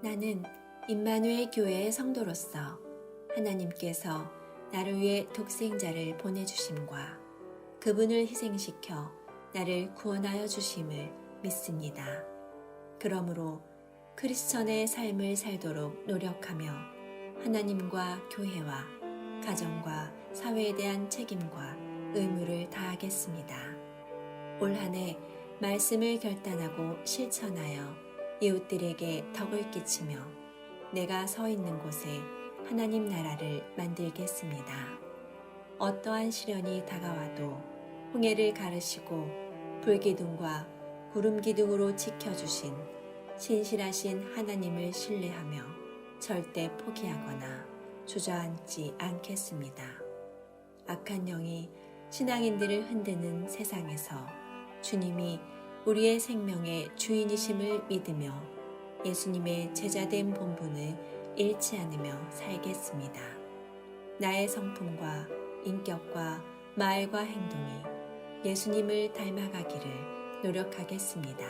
나는 임마누엘 교회의 성도로서 하나님께서 나를 위해 독생자를 보내주심과 그분을 희생시켜 나를 구원하여 주심을 믿습니다. 그러므로 크리스천의 삶을 살도록 노력하며 하나님과 교회와 가정과 사회에 대한 책임과 의무를 다하겠습니다. 올 한 해 말씀을 결단하고 실천하여 이웃들에게 덕을 끼치며 내가 서 있는 곳에 하나님 나라를 만들겠습니다. 어떠한 시련이 다가와도 홍해를 가르시고 불기둥과 구름기둥으로 지켜주신 신실하신 하나님을 신뢰하며 절대 포기하거나 주저앉지 않겠습니다. 악한 영이 신앙인들을 흔드는 세상에서 주님이 우리의 생명의 주인이심을 믿으며 예수님의 제자된 본분을 잃지 않으며 살겠습니다. 나의 성품과 인격과 말과 행동이 예수님을 닮아가기를 노력하겠습니다.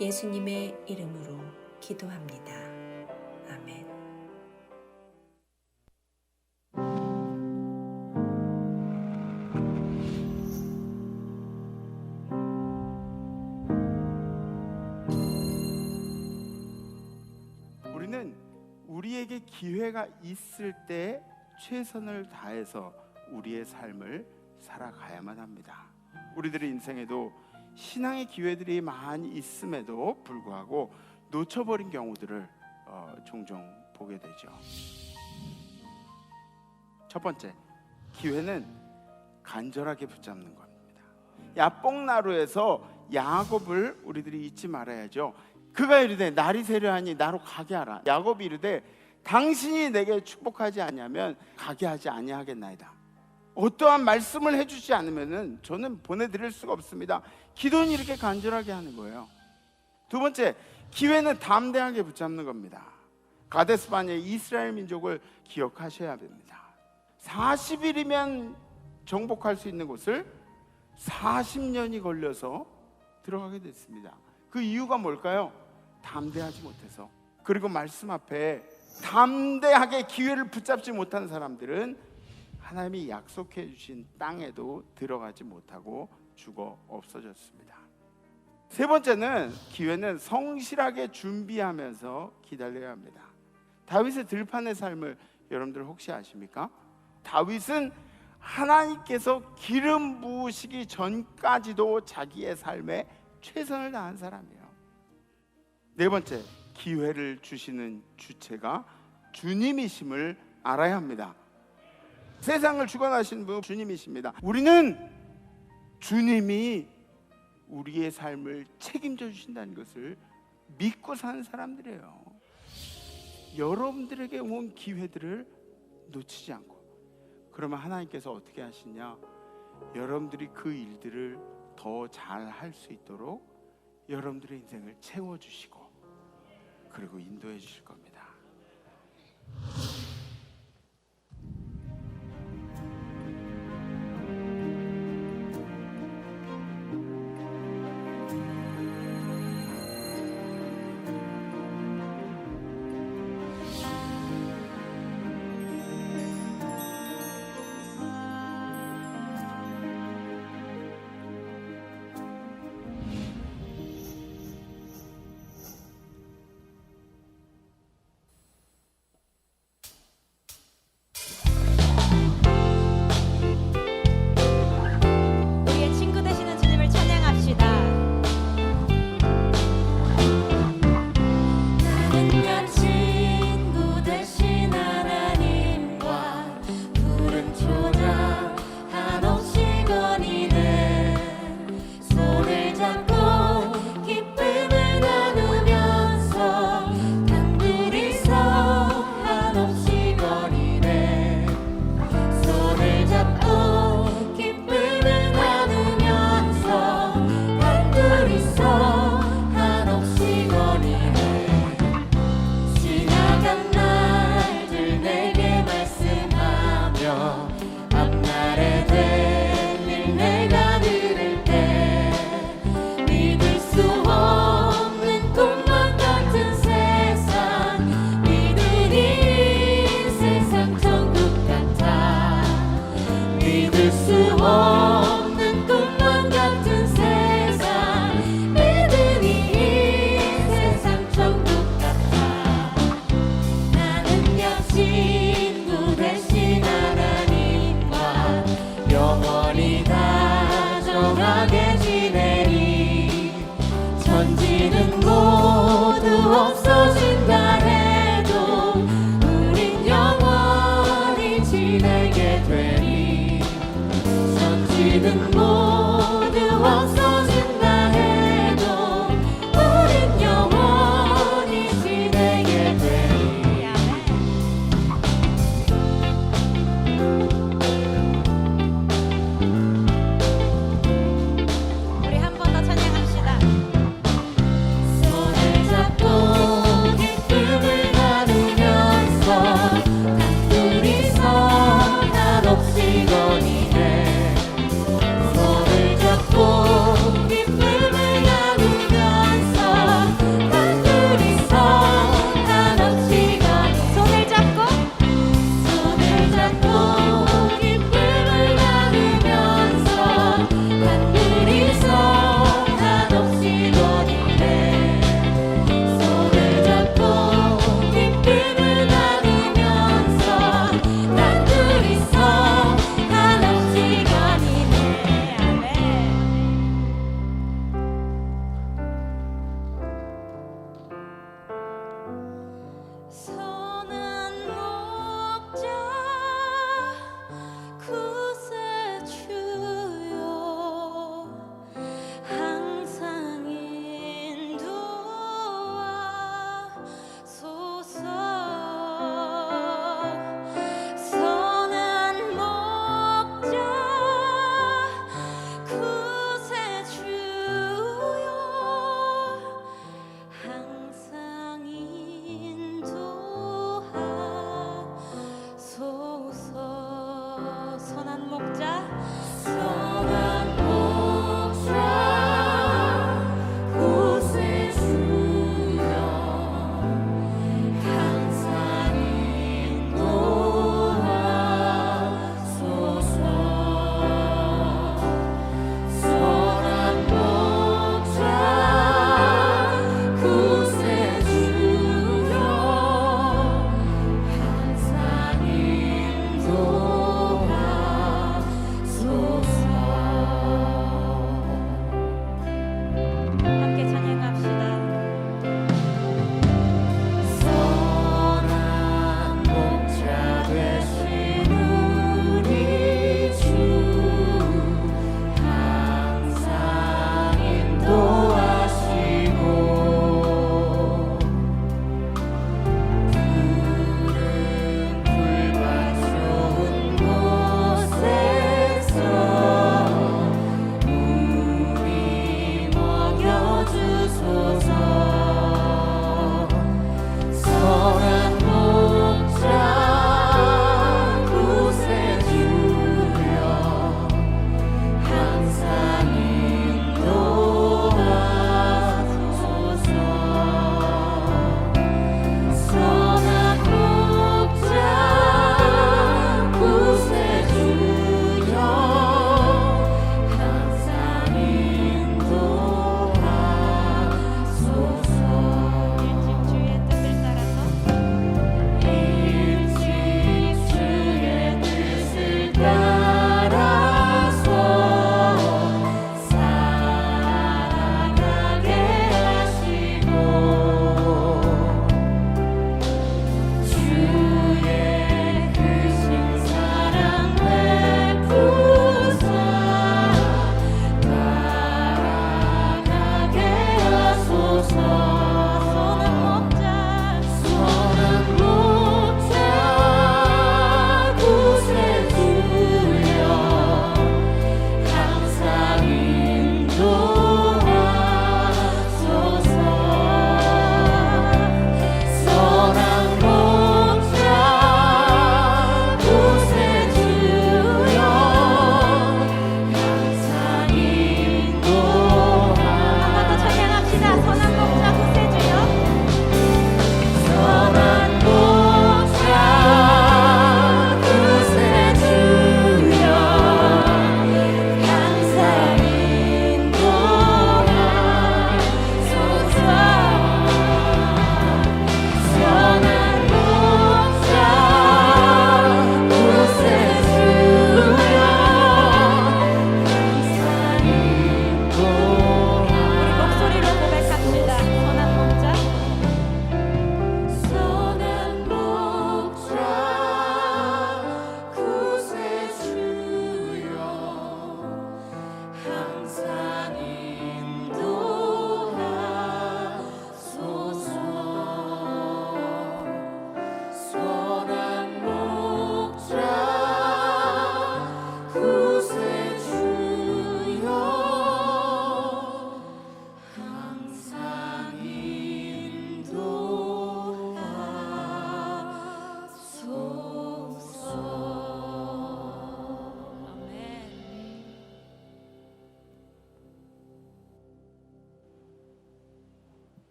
예수님의 이름으로 기도합니다. 아멘. 우리는 우리에게 기회가 있을 때 최선을 다해서 우리의 삶을 살아가야만 합니다. 우리들의 인생에도 신앙의 기회들이 많이 있음에도 불구하고 놓쳐버린 경우들을 종종 보게 되죠. 첫 번째, 기회는 간절하게 붙잡는 겁니다. 야뽕나루에서 야곱을 우리들이 잊지 말아야죠. 그가 이르되 날이 세려하니 나로 가게 하라. 야곱이 이르되 당신이 내게 축복하지 아니하면 가게 하지 아니하겠나이다. 어떠한 말씀을 해주지 않으면은 저는 보내드릴 수가 없습니다. 기도는 이렇게 간절하게 하는 거예요. 두 번째, 기회는 담대하게 붙잡는 겁니다. 가데스바네의 이스라엘 민족을 기억하셔야 됩니다. 40일이면 정복할 수 있는 곳을 40년이 걸려서 들어가게 됐습니다. 그 이유가 뭘까요? 담대하지 못해서. 그리고 말씀 앞에 담대하게 기회를 붙잡지 못한 사람들은 하나님이 약속해 주신 땅에도 들어가지 못하고 죽어 없어졌습니다. 세 번째는 기회는 성실하게 준비하면서 기다려야 합니다. 다윗의 들판의 삶을 여러분들 혹시 아십니까? 다윗은 하나님께서 기름 부으시기 전까지도 자기의 삶에 최선을 다한 사람이에요. 네 번째, 기회를 주시는 주체가 주님이심을 알아야 합니다. 세상을 주관하시는 분 주님이십니다. 우리는 주님이 우리의 삶을 책임져 주신다는 것을 믿고 사는 사람들이에요. 여러분들에게 온 기회들을 놓치지 않고, 그러면 하나님께서 어떻게 하시냐? 여러분들이 그 일들을 더 잘 할 수 있도록 여러분들의 인생을 채워주시고 그리고 인도해 주실 겁니다. 평안하게 지내리. 천지는 모두 없어진다 해도 우린 영원히 지내게 되리. 천지는 모두 없어진다 해도 우린 영원히 지내게 되리. 우리 한 번 더 찬양합시다. 손을 잡고 기쁨을 나누면서 단둘이서 한없이 거니네. 손을 잡고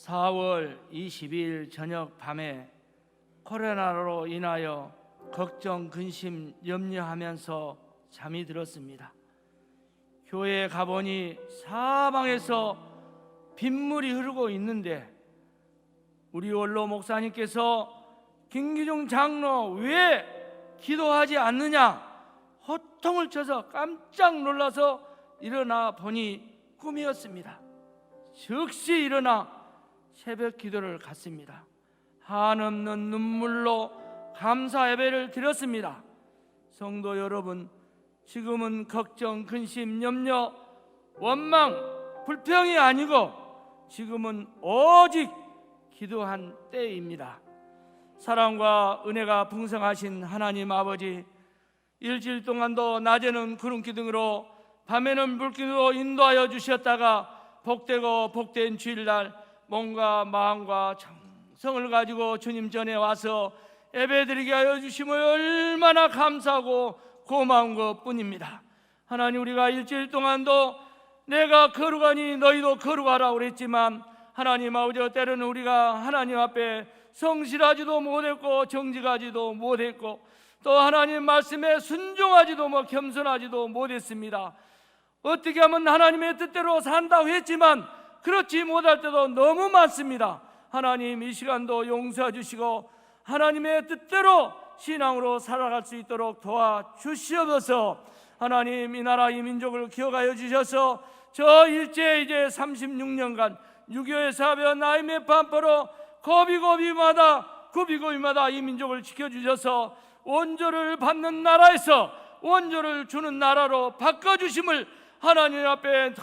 4월 20일 저녁 밤에 코로나로 인하여 걱정, 근심, 염려하면서 잠이 들었습니다. 교회에 가보니 사방에서 빗물이 흐르고 있는데 우리 원로 목사님께서 김기중 장로 왜 기도하지 않느냐 호통을 쳐서 깜짝 놀라서 일어나 보니 꿈이었습니다. 즉시 일어나 새벽 기도를 갔습니다. 한없는 눈물로 감사 예배를 드렸습니다. 성도 여러분, 지금은 걱정, 근심, 염려, 원망, 불평이 아니고 지금은 오직 기도한 때입니다. 사랑과 은혜가 풍성하신 하나님 아버지, 일주일 동안도 낮에는 구름기둥으로 밤에는 물기둥으로 인도하여 주셨다가 복되고 복된 주일날 몸과 마음과 정성을 가지고 주님 전에 와서 예배드리게 하여 주심을 얼마나 감사하고 고마운 것뿐입니다. 하나님, 우리가 일주일 동안도 내가 거룩하니 너희도 거룩하라고 그랬지만 하나님 아버지, 때로는 우리가 하나님 앞에 성실하지도 못했고 정직하지도 못했고 또 하나님 말씀에 순종하지도 겸손하지도 못했습니다. 어떻게 하면 하나님의 뜻대로 산다고 했지만 그렇지 못할 때도 너무 많습니다. 하나님, 이 시간도 용서해 주시고 하나님의 뜻대로 신앙으로 살아갈 수 있도록 도와주시옵소서. 하나님, 이 나라 이 민족을 기억하여 주셔서 저 일제 이제 36년간 6.25의 사변 나임의 반포로 고비고비마다 이 민족을 지켜주셔서 원조를 받는 나라에서 원조를 주는 나라로 바꿔주심을 하나님 앞에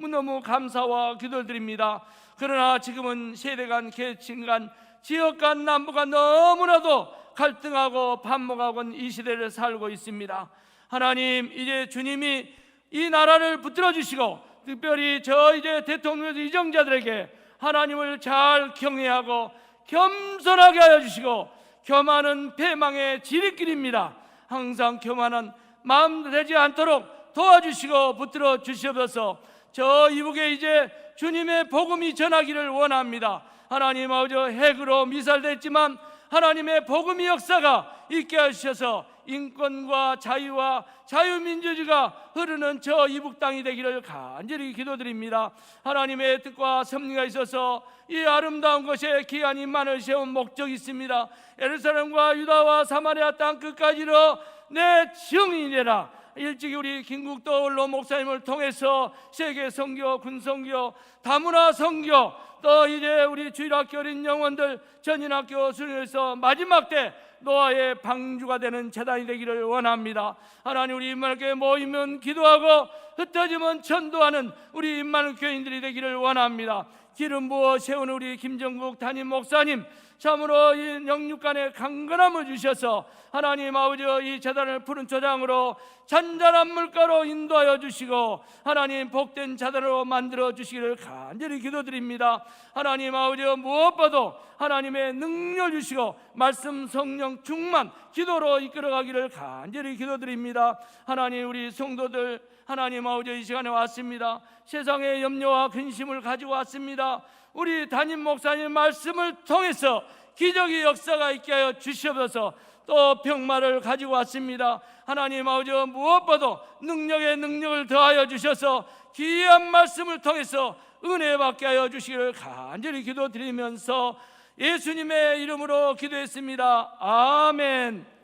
너무너무 감사와 기도를 드립니다. 그러나 지금은 세대 간, 계층 간, 지역 간, 남북 간 너무나도 갈등하고 반목하고 이 시대를 살고 있습니다. 하나님, 이제 주님이 이 나라를 붙들어 주시고 특별히 저 이제 대통령 이정자들에게 하나님을 잘 경외하고 겸손하게 하여 주시고, 교만은 패망의 지름길입니다. 항상 교만한 마음 되지 않도록 도와주시고 붙들어 주시옵소서. 저 이북에 이제 주님의 복음이 전하기를 원합니다. 하나님 아버지, 핵으로 미살됐지만 하나님의 복음의 역사가 있게 하셔서 인권과 자유와 자유민주주의가 흐르는 저 이북 땅이 되기를 간절히 기도드립니다. 하나님의 뜻과 섭리가 있어서 이 아름다운 곳에 귀한 임만을 세운 목적이 있습니다. 예루살렘과 유다와 사마리아 땅 끝까지로 내 증인이 되라. 일찍이 우리 김국도 원로 목사님을 통해서 세계 선교, 군선교, 다문화 선교, 또 이제 우리 주일학교 어린 영혼들 전인학교 수련에서 마지막 때 노아의 방주가 되는 재단이 되기를 원합니다. 하나님, 우리 임마누엘 모이면 기도하고 흩어지면 전도하는 우리 임마누엘 교인들이 되기를 원합니다. 기름 부어 세우는 우리 김정국 담임 목사님, 참으로 이 영육간에 강건함을 주셔서 하나님 아버지, 이 재단을 푸른 초장으로 잔잔한 물가로 인도하여 주시고 하나님 복된 재단으로 만들어 주시기를 간절히 기도드립니다. 하나님 아버지, 무엇보다도 하나님의 능력 주시고 말씀 성령 충만 기도로 이끌어가기를 간절히 기도드립니다. 하나님, 우리 성도들 하나님 아버지, 이 시간에 왔습니다. 세상의 염려와 근심을 가지고 왔습니다. 우리 담임 목사님 말씀을 통해서 기적의 역사가 있게 하여 주시옵소서. 또 병마를 가지고 왔습니다. 하나님 아버지, 무엇보다 능력에 능력을 더하여 주셔서 귀한 말씀을 통해서 은혜 받게 하여 주시기를 간절히 기도드리면서 예수님의 이름으로 기도했습니다. 아멘.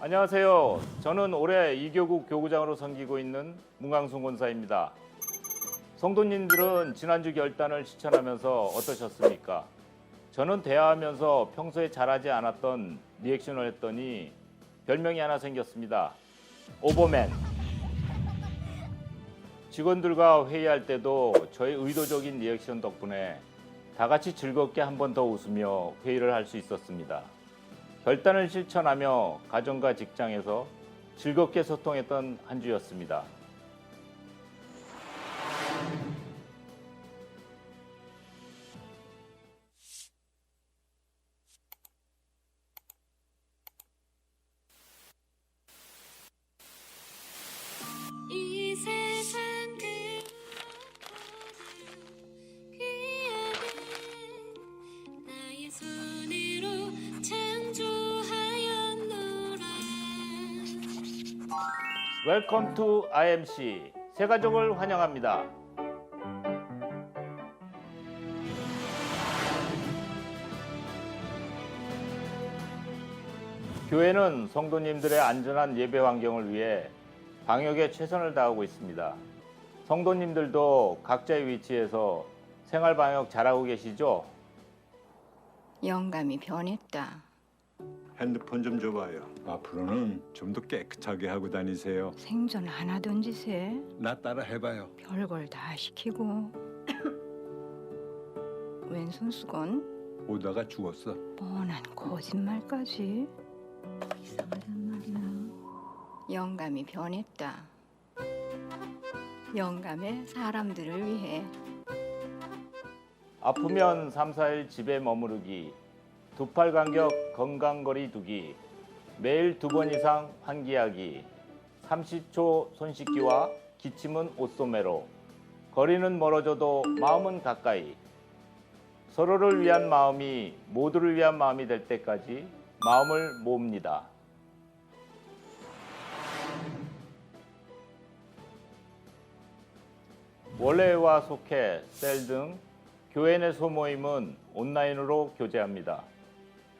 안녕하세요. 저는 올해 이교국 교구장으로 섬기고 있는 문광순 권사입니다. 성도님들은 지난주 결단을 실천하면서 어떠셨습니까? 저는 대화하면서 평소에 잘하지 않았던 리액션을 했더니 별명이 하나 생겼습니다. 오버맨. 직원들과 회의할 때도 저의 의도적인 리액션 덕분에 다 같이 즐겁게 한 번 더 웃으며 회의를 할 수 있었습니다. 결단을 실천하며 가정과 직장에서 즐겁게 소통했던 한 주였습니다. 이 세상 그 귀하게 나의 손으로 창조하였노라. 웰컴 투 IMC 새가족을 환영합니다. 교회는 성도님들의 안전한 예배 환경을 위해 방역에 최선을 다하고 있습니다. 성도님들도 각자의 위치에서 생활 방역 잘하고 계시죠? 영감이 변했다. 핸드폰 좀 줘봐요. 앞으로는 좀 더 깨끗하게 하고 다니세요. 생전 안 하던 짓에 나 따라 해봐요. 별걸 다 시키고 왼손 수건 오다가 죽었어. 뻔한 거짓말까지. 이상하단 말이야. 영감이 변했다. 영감의 사람들을 위해. 아프면 3, 4일 집에 머무르기, 두 팔 간격 건강거리 두기, 매일 2번 이상 환기하기, 30초 손 씻기와 기침은 옷소매로, 거리는 멀어져도 마음은 가까이, 서로를 위한 마음이 모두를 위한 마음이 될 때까지 마음을 모읍니다. 원래와 속회, 셀 등 교회 내 소모임은 온라인으로 교제합니다.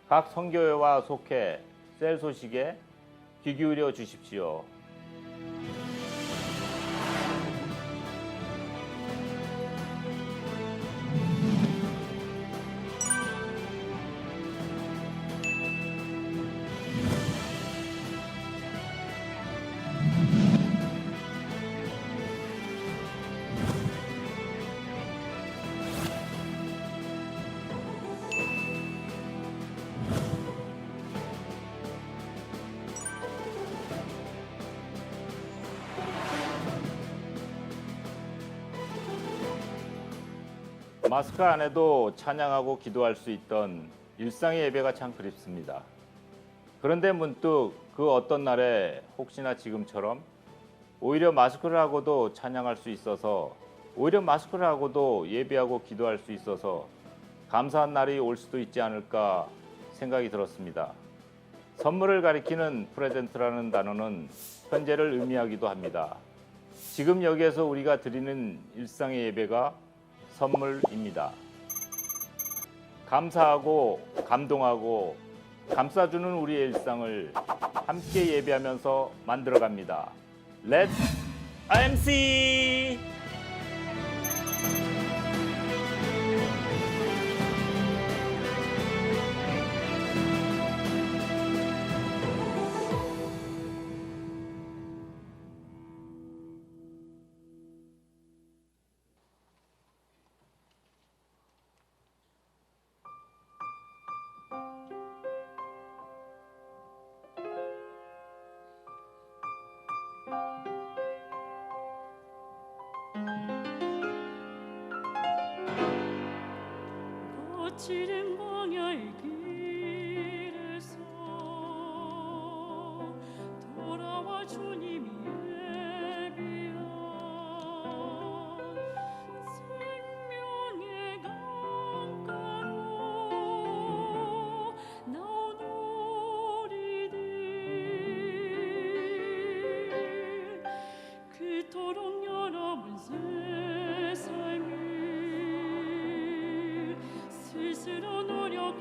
각 선교회와 속회, 셀 소식에 귀 기울여 주십시오. 마스크 안에도 찬양하고 기도할 수 있던 일상의 예배가 참 그립습니다. 그런데 문득 그 어떤 날에 혹시나 지금처럼 오히려 마스크를 하고도 찬양할 수 있어서, 오히려 마스크를 하고도 예배하고 기도할 수 있어서 감사한 날이 올 수도 있지 않을까 생각이 들었습니다. 선물을 가리키는 프레젠트라는 단어는 현재를 의미하기도 합니다. 지금 여기에서 우리가 드리는 일상의 예배가 선물입니다. 감사하고 감동하고 감싸주는 우리의 일상을 함께 예배하면서 만들어갑니다. Let's IMC! 거칠은 광야의 길에서 돌아와 주님이 예비한 생명의 강가로 나온 우리들 그토록 여러분 새 삶을 스스로 노력해봤지만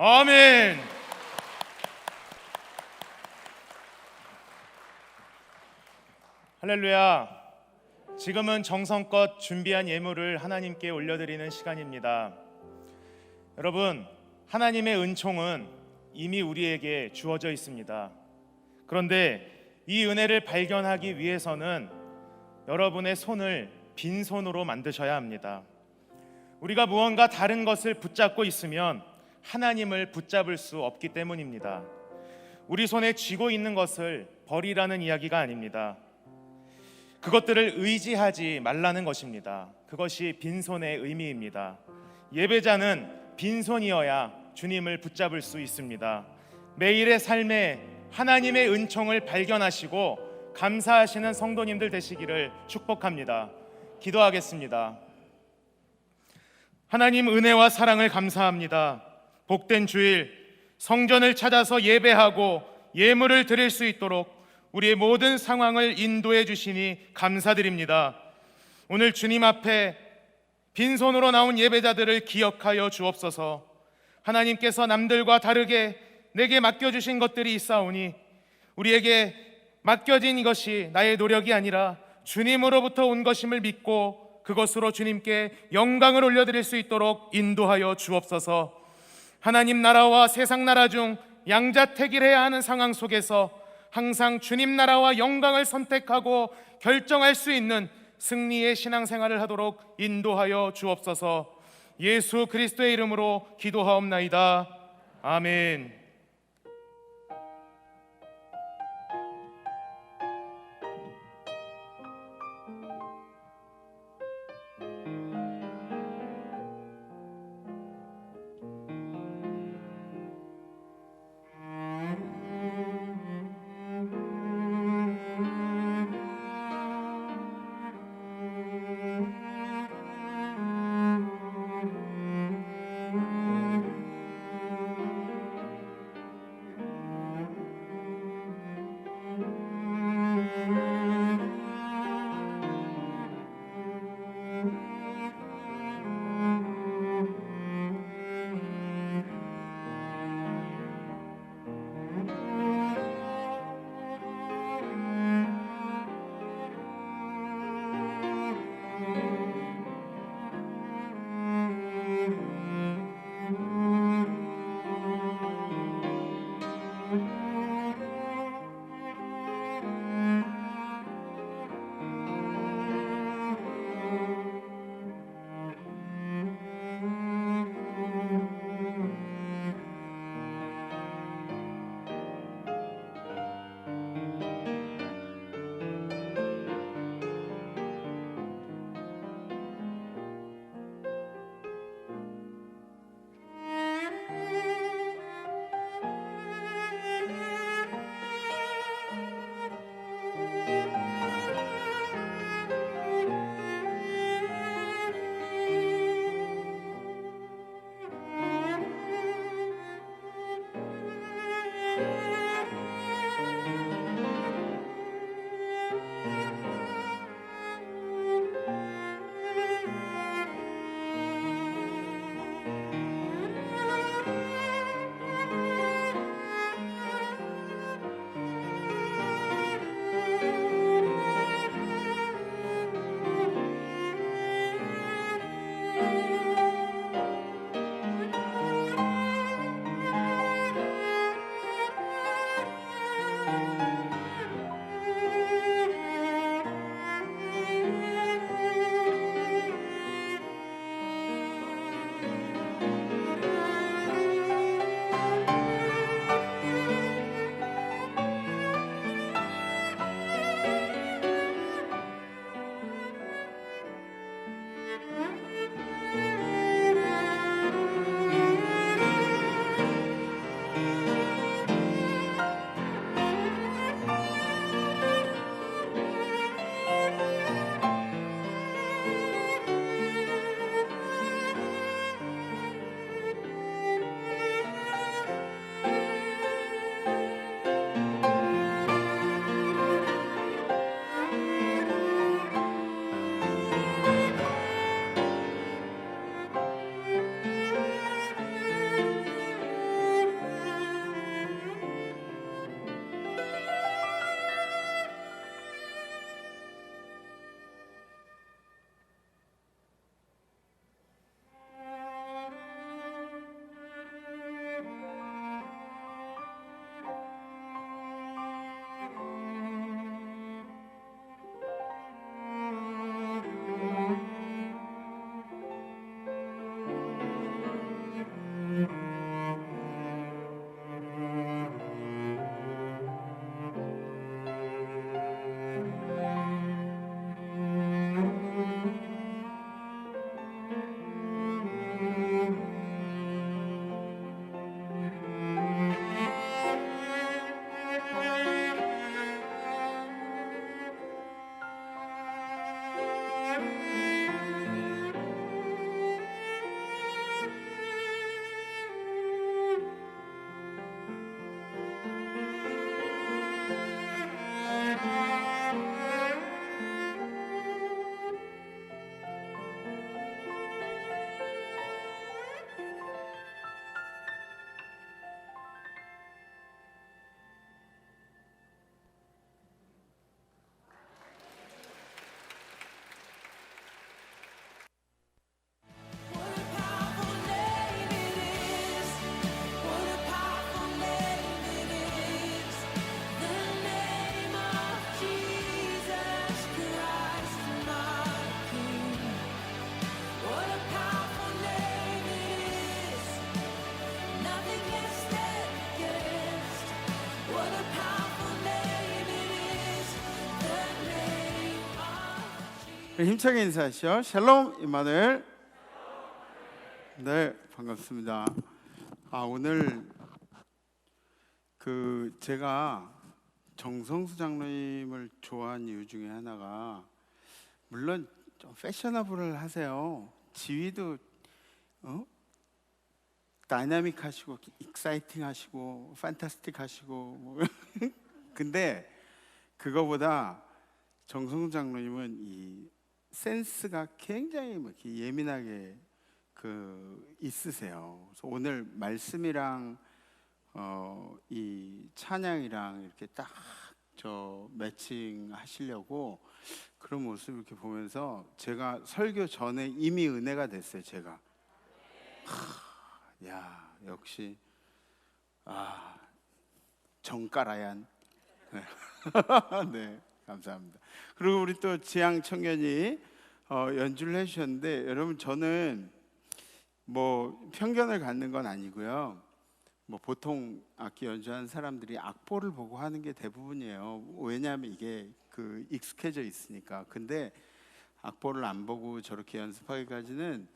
아멘. 할렐루야. 지금은 정성껏 준비한 예물을 하나님께 올려드리는 시간입니다. 여러분, 하나님의 은총은 이미 우리에게 주어져 있습니다. 그런데 이 은혜를 발견하기 위해서는 여러분의 손을 빈손으로 만드셔야 합니다. 우리가 무언가 다른 것을 붙잡고 있으면 하나님을 붙잡을 수 없기 때문입니다. 우리 손에 쥐고 있는 것을 버리라는 이야기가 아닙니다. 그것들을 의지하지 말라는 것입니다. 그것이 빈손의 의미입니다. 예배자는 빈손이어야 주님을 붙잡을 수 있습니다. 매일의 삶에 하나님의 은총을 발견하시고 감사하시는 성도님들 되시기를 축복합니다. 기도하겠습니다. 하나님, 은혜와 사랑을 감사합니다. 복된 주일 성전을 찾아서 예배하고 예물을 드릴 수 있도록 우리의 모든 상황을 인도해 주시니 감사드립니다. 오늘 주님 앞에 빈손으로 나온 예배자들을 기억하여 주옵소서. 하나님께서 남들과 다르게 내게 맡겨주신 것들이 있사오니 우리에게 맡겨진 이것이 나의 노력이 아니라 주님으로부터 온 것임을 믿고 그것으로 주님께 영광을 올려드릴 수 있도록 인도하여 주옵소서. 하나님 나라와 세상 나라 중 양자택일해야 하는 상황 속에서 항상 주님 나라와 영광을 선택하고 결정할 수 있는 승리의 신앙생활을 하도록 인도하여 주옵소서. 예수 그리스도의 이름으로 기도하옵나이다. 아멘. 힘차게 인사하시죠. 샬롬 임마누엘. 네, 반갑습니다. 오늘 제가 정성수 장로님을 좋아한 이유 중에 하나가, 물론 좀 패셔너블을 하세요. 지위도 다이나믹 하시고 익사이팅 하시고 판타스틱 하시고 근데 그거보다 정성수 장로님은 이 센스가 굉장히 이렇게 예민하게 있으세요. 그래서 오늘 말씀이랑 이 찬양이랑 이렇게 딱 매칭 하시려고 그런 모습을 이렇게 보면서 제가 설교 전에 이미 은혜가 됐어요. 제가 야, 역시 정가라얀. 네. 네, 감사합니다. 그리고 우리 또 지향 청년이 연주를 해주셨는데, 여러분 저는 뭐 편견을 갖는 건 아니고요. 뭐 보통 악기 연주하는 사람들이 악보를 보고 하는 게 대부분이에요. 왜냐하면 이게 익숙해져 있으니까. 근데 악보를 안 보고 저렇게 연습하기까지는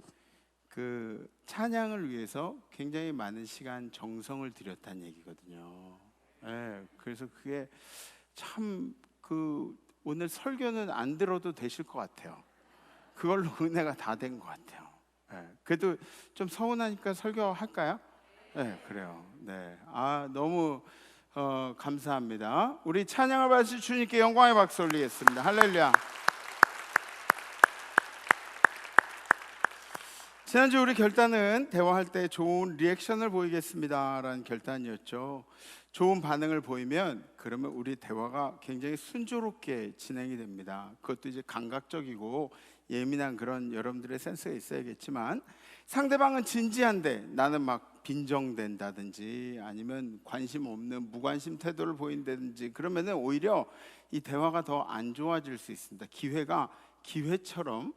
찬양을 위해서 굉장히 많은 시간, 정성을 들였다는 얘기거든요. 네, 그래서 그게 참 오늘 설교는 안 들어도 되실 것 같아요. 그걸로 은혜가 다 된 것 같아요. 네, 그래도 좀 서운하니까 설교할까요? 네, 그래요. 네, 너무 감사합니다. 우리 찬양을 받으실 주님께 영광의 박수 올리겠습니다. 할렐루야. 지난주 우리 결단은 대화할 때 좋은 리액션을 보이겠습니다 라는 결단이었죠. 좋은 반응을 보이면 그러면 우리 대화가 굉장히 순조롭게 진행이 됩니다. 그것도 이제 감각적이고 예민한 그런 여러분들의 센스가 있어야겠지만, 상대방은 진지한데 나는 막 빈정된다든지 아니면 관심 없는 무관심 태도를 보인다든지 그러면은 오히려 이 대화가 더 안 좋아질 수 있습니다. 기회처럼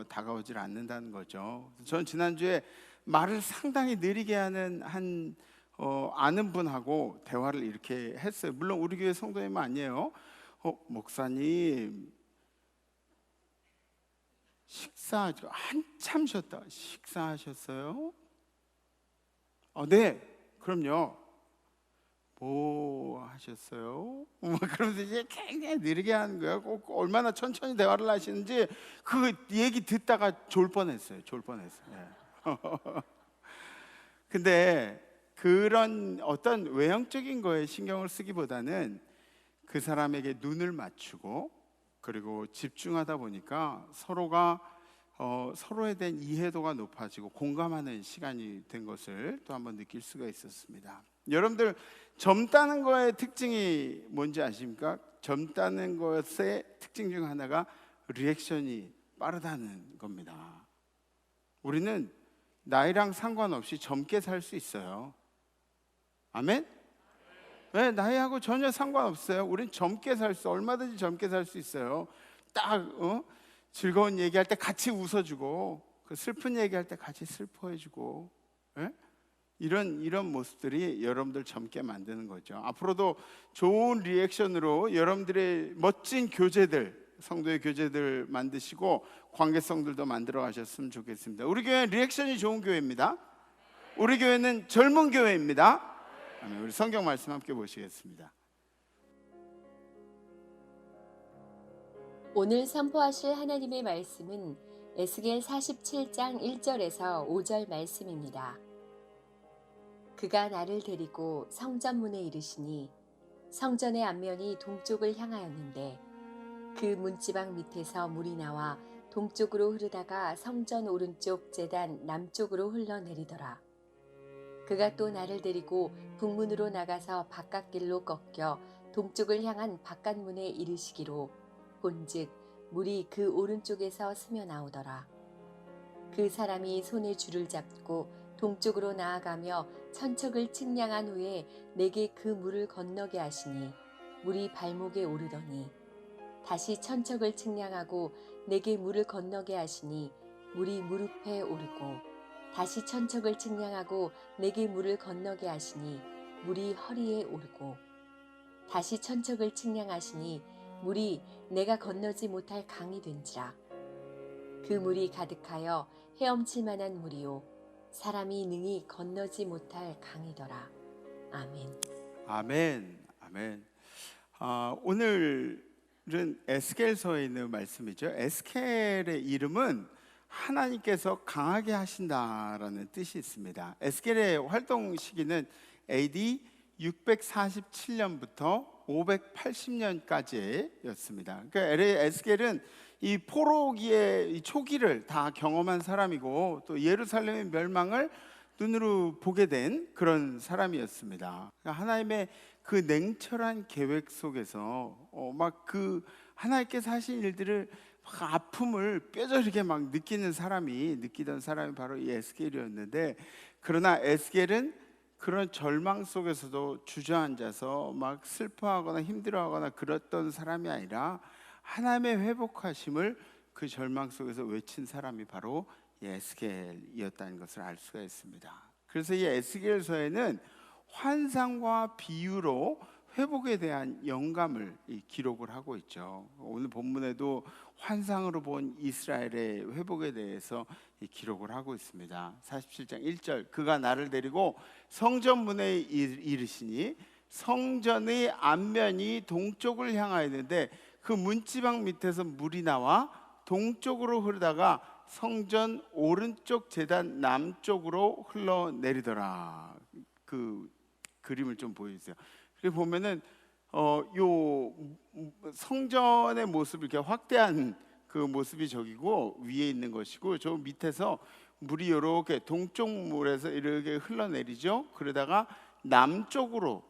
다가오질 않는다는 거죠. 저는 지난주에 말을 상당히 느리게 하는 아는 분하고 대화를 이렇게 했어요. 물론 우리 교회 성도님은 아니에요. 목사님 한참 쉬었다. 식사하셨어요? 네, 그럼요. 뭐 하셨어요? 그러면서 이제 굉장히 느리게 하는 거예요. 얼마나 천천히 대화를 하시는지 그 얘기 듣다가 졸 뻔했어요. 네. 근데 그런 어떤 외형적인 거에 신경을 쓰기보다는 그 사람에게 눈을 맞추고 그리고 집중하다 보니까 서로가 서로에 대한 이해도가 높아지고 공감하는 시간이 된 것을 또 한번 느낄 수가 있었습니다. 여러분들 젊다는 거의 특징이 뭔지 아십니까? 젊다는 것의 특징 중 하나가 리액션이 빠르다는 겁니다. 우리는 나이랑 상관없이 젊게 살 수 있어요. 아멘? 네, 나이하고 전혀 상관없어요. 우린 젊게 얼마든지 젊게 살 수 있어요. 딱 즐거운 얘기할 때 같이 웃어주고 슬픈 얘기할 때 같이 슬퍼해주고, 네? 이런 모습들이 여러분들 젊게 만드는 거죠. 앞으로도 좋은 리액션으로 여러분들의 멋진 교제들, 성도의 교제들 만드시고 관계성들도 만들어 가셨으면 좋겠습니다. 우리 교회는 리액션이 좋은 교회입니다. 우리 교회는 젊은 교회입니다. 우리 성경 말씀 함께 보시겠습니다. 오늘 선포하실 하나님의 말씀은 에스겔 47장 1절에서 5절 말씀입니다. 그가 나를 데리고 성전문에 이르시니 성전의 앞면이 동쪽을 향하였는데 그 문지방 밑에서 물이 나와 동쪽으로 흐르다가 성전 오른쪽 제단 남쪽으로 흘러내리더라. 그가 또 나를 데리고 북문으로 나가서 바깥길로 꺾여 동쪽을 향한 바깥문에 이르시기로 본즉 물이 그 오른쪽에서 스며 나오더라. 그 사람이 손에 줄을 잡고 동쪽으로 나아가며 천척을 측량한 후에 내게 그 물을 건너게 하시니 물이 발목에 오르더니 다시 천척을 측량하고 내게 물을 건너게 하시니 물이 무릎에 오르고 다시 천척을 측량하고 내게 물을 건너게 하시니 물이 허리에 오르고 다시 천척을 측량하시니 물이 내가 건너지 못할 강이 된지라. 그 물이 가득하여 헤엄칠 만한 물이요 사람이 능히 건너지 못할 강이더라. 아멘. 아멘. 아멘. 오늘은 에스겔서에 있는 말씀이죠. 에스겔의 이름은 하나님께서 강하게 하신다라는 뜻이 있습니다. 에스겔의 활동 시기는 AD 647년부터 580년까지였습니다. 그러니까 에스겔은 이 포로기의 초기를 다 경험한 사람이고 또 예루살렘의 멸망을 눈으로 보게 된 그런 사람이었습니다. 그러니까 하나님의 그 냉철한 계획 속에서 막 그 하나님께서 하신 일들을 막 아픔을 뼈저리게 막 느끼던 사람이 바로 이 에스겔이었는데, 그러나 에스겔은 그런 절망 속에서도 주저앉아서 막 슬퍼하거나 힘들어하거나 그랬던 사람이 아니라 하나님의 회복하심을 그 절망 속에서 외친 사람이 바로 에스겔이었다는 것을 알 수가 있습니다. 그래서 이 에스겔서에는 환상과 비유로 회복에 대한 영감을 기록을 하고 있죠. 오늘 본문에도 환상으로 본 이스라엘의 회복에 대해서 기록을 하고 있습니다. 47장 1절, 그가 나를 데리고 성전 문에 이르시니 성전의 앞면이 동쪽을 향하였는데 그 문지방 밑에서 물이 나와 동쪽으로 흐르다가 성전 오른쪽 제단 남쪽으로 흘러내리더라. 그 그림을 좀 보여주세요. 그리고 보면은 요 성전의 모습을 이렇게 확대한 그 모습이 저기고 위에 있는 것이고, 저 밑에서 물이 이렇게 동쪽 물에서 이렇게 흘러내리죠. 그러다가 남쪽으로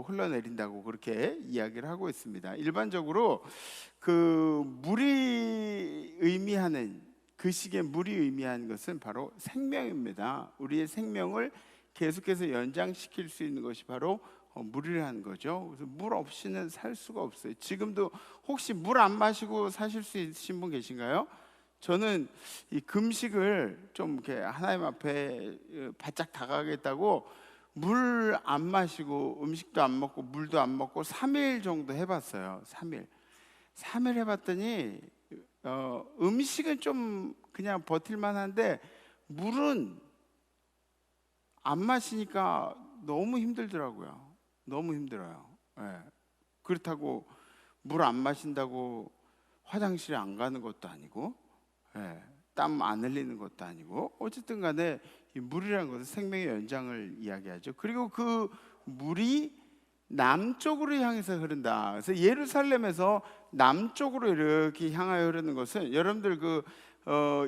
흘러내린다고 그렇게 이야기를 하고 있습니다. 일반적으로 그 물이 의미하는, 그 시기에 물이 의미하는 것은 바로 생명입니다. 우리의 생명을 계속해서 연장시킬 수 있는 것이 바로 물이라는 거죠. 그래서 물 없이는 살 수가 없어요. 지금도 혹시 물 안 마시고 사실 수 있으신 분 계신가요? 저는 이 금식을 좀 이렇게 하나님 앞에 바짝 다가가겠다고 물 안 마시고 음식도 안 먹고 물도 안 먹고 3일 정도 해봤어요. 3일 해봤더니 음식은 좀 그냥 버틸만 한데 물은 안 마시니까 너무 힘들더라고요. 너무 힘들어요. 그렇다고 물 안 마신다고 화장실에 안 가는 것도 아니고 땀 안 흘리는 것도 아니고, 어쨌든 간에 이 물이라는 것은 생명의 연장을 이야기하죠. 그리고 그 물이 남쪽으로 향해서 흐른다. 그래서 예루살렘에서 남쪽으로 이렇게 향하여 흐르는 것은, 여러분들 그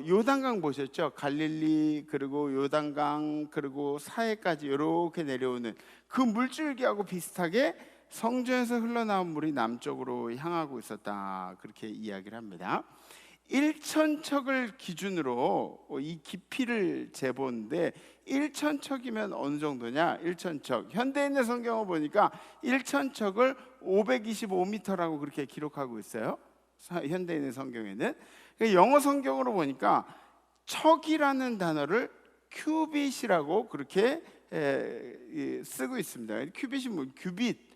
요단강 보셨죠? 갈릴리, 그리고 요단강, 그리고 사해까지 이렇게 내려오는 그 물줄기하고 비슷하게 성전에서 흘러나온 물이 남쪽으로 향하고 있었다, 그렇게 이야기를 합니다. 1,000척을 기준으로 이 깊이를 재보는데 1,000척이면 어느 정도냐? 1,000척. 현대인의 성경을 보니까 1,000척을 525m라고 그렇게 기록하고 있어요. 현대인의 성경에는. 영어 성경으로 보니까 척이라는 단어를 큐빗이라고 그렇게 쓰고 있습니다. 큐빗이 뭐 규빗,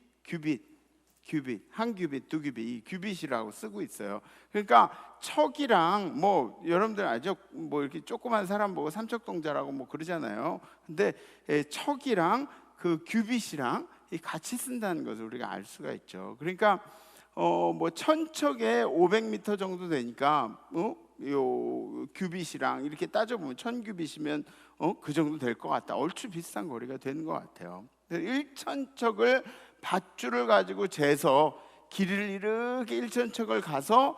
한 규빗, 두 규빗, 이 규빗이라고 쓰고 있어요. 그러니까 척이랑 뭐 여러분들 알죠? 뭐 이렇게 조그만 사람 보고 삼척동자라고 뭐 그러잖아요. 근데 척이랑 그 규빗이랑 같이 쓴다는 것을 우리가 알 수가 있죠. 그러니까 뭐 1,000척에 500m 정도 되니까 요 규빗이랑 이렇게 따져보면 1,000규빗이면 그 정도 될 것 같다. 얼추 비슷한 거리가 되는 것 같아요. 1,000척을 밧줄을 가지고 재서 길을 이렇게 1,000척을 가서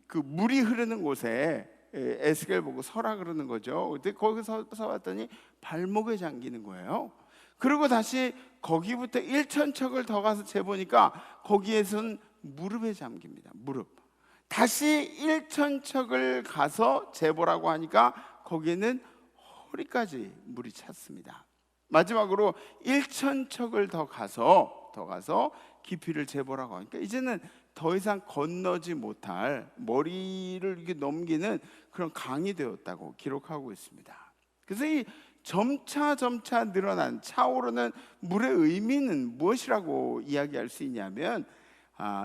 그 물이 흐르는 곳에 에스겔 보고 서라 그러는 거죠. 근데 거기서 서봤더니 발목에 잠기는 거예요. 그리고 다시 거기부터 1,000척을 더 가서 재보니까 거기에선 무릎에 잠깁니다. 무릎. 다시 1,000척을 가서 재보라고 하니까 거기에는 허리까지 물이 찼습니다. 마지막으로 1,000척을 더 가서 깊이를 재보라고 하니까 이제는 더 이상 건너지 못할, 머리를 이렇게 넘기는 그런 강이 되었다고 기록하고 있습니다. 그래서 이 점차 늘어난 차오르는 물의 의미는 무엇이라고 이야기할 수 있냐면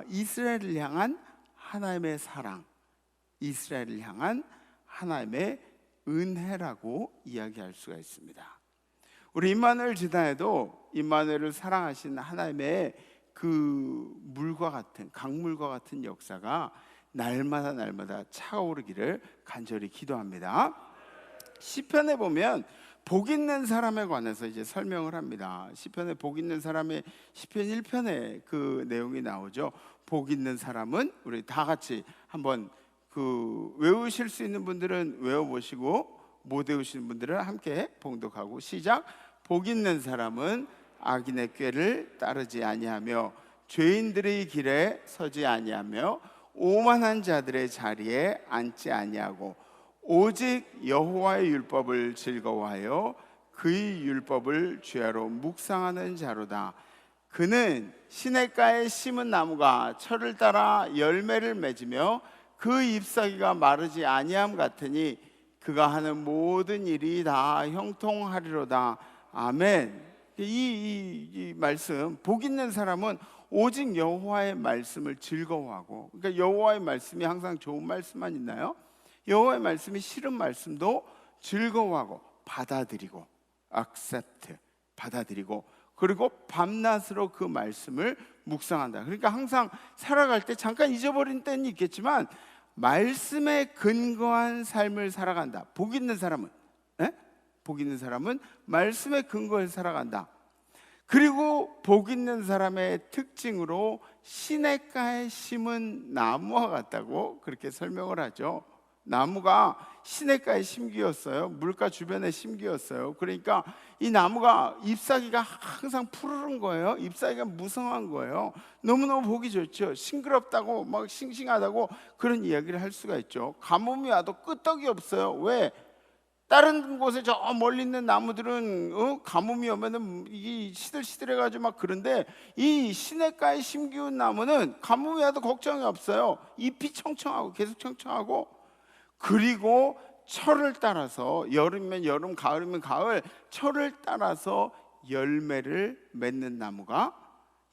이스라엘을 향한 하나님의 사랑, 이스라엘을 향한 하나님의 은혜라고 이야기할 수가 있습니다. 우리 임마누엘 제단에도 임마누엘을 사랑하신 하나님의 그 물과 같은, 강물과 같은 역사가 날마다 차오르기를 간절히 기도합니다. 시편에 보면 복 있는 사람에 관해서 이제 설명을 합니다. 시편에 복 있는 사람의 시편 1편에 그 내용이 나오죠. 복 있는 사람은, 우리 다 같이 한번 그 외우실 수 있는 분들은 외워보시고 못 외우시는 분들은 함께 봉독하고 시작. 복 있는 사람은 악인의 꾀를 따르지 아니하며 죄인들의 길에 서지 아니하며 오만한 자들의 자리에 앉지 아니하고 오직 여호와의 율법을 즐거워하여 그의 율법을 주야로 묵상하는 자로다. 그는 시냇가에 심은 나무가 철을 따라 열매를 맺으며 그 잎사귀가 마르지 아니함 같으니 그가 하는 모든 일이 다 형통하리로다. 아멘. 이 말씀, 복 있는 사람은 오직 여호와의 말씀을 즐거워하고, 그러니까 여호와의 말씀이 항상 좋은 말씀만 있나요? 여호와의 말씀이 싫은 말씀도 즐거워하고 받아들이고, accept, 받아들이고, 그리고 밤낮으로 그 말씀을 묵상한다. 그러니까 항상 살아갈 때 잠깐 잊어버린 때는 있겠지만 말씀에 근거한 삶을 살아간다. 복 있는 사람은, 복 있는 사람은 말씀에 근거해서 살아간다. 그리고 복 있는 사람의 특징으로 시냇가에 심은 나무와 같다고 그렇게 설명을 하죠. 나무가 시냇가에 심기였어요. 물가 주변에 심기였어요. 그러니까 이 나무가 잎사귀가 항상 푸르른 거예요. 잎사귀가 무성한 거예요. 너무너무 보기 좋죠. 싱그럽다고 막 싱싱하다고 그런 이야기를 할 수가 있죠. 가뭄이 와도 끄떡이 없어요. 왜? 다른 곳에 저 멀리 있는 나무들은 가뭄이 오면은 이 시들시들해가지고 막 그런데 이 시냇가에 심기운 나무는 가뭄이 와도 걱정이 없어요. 잎이 청청하고 계속 청청하고, 그리고 철을 따라서 여름이면 여름, 가을이면 가을, 철을 따라서 열매를 맺는 나무가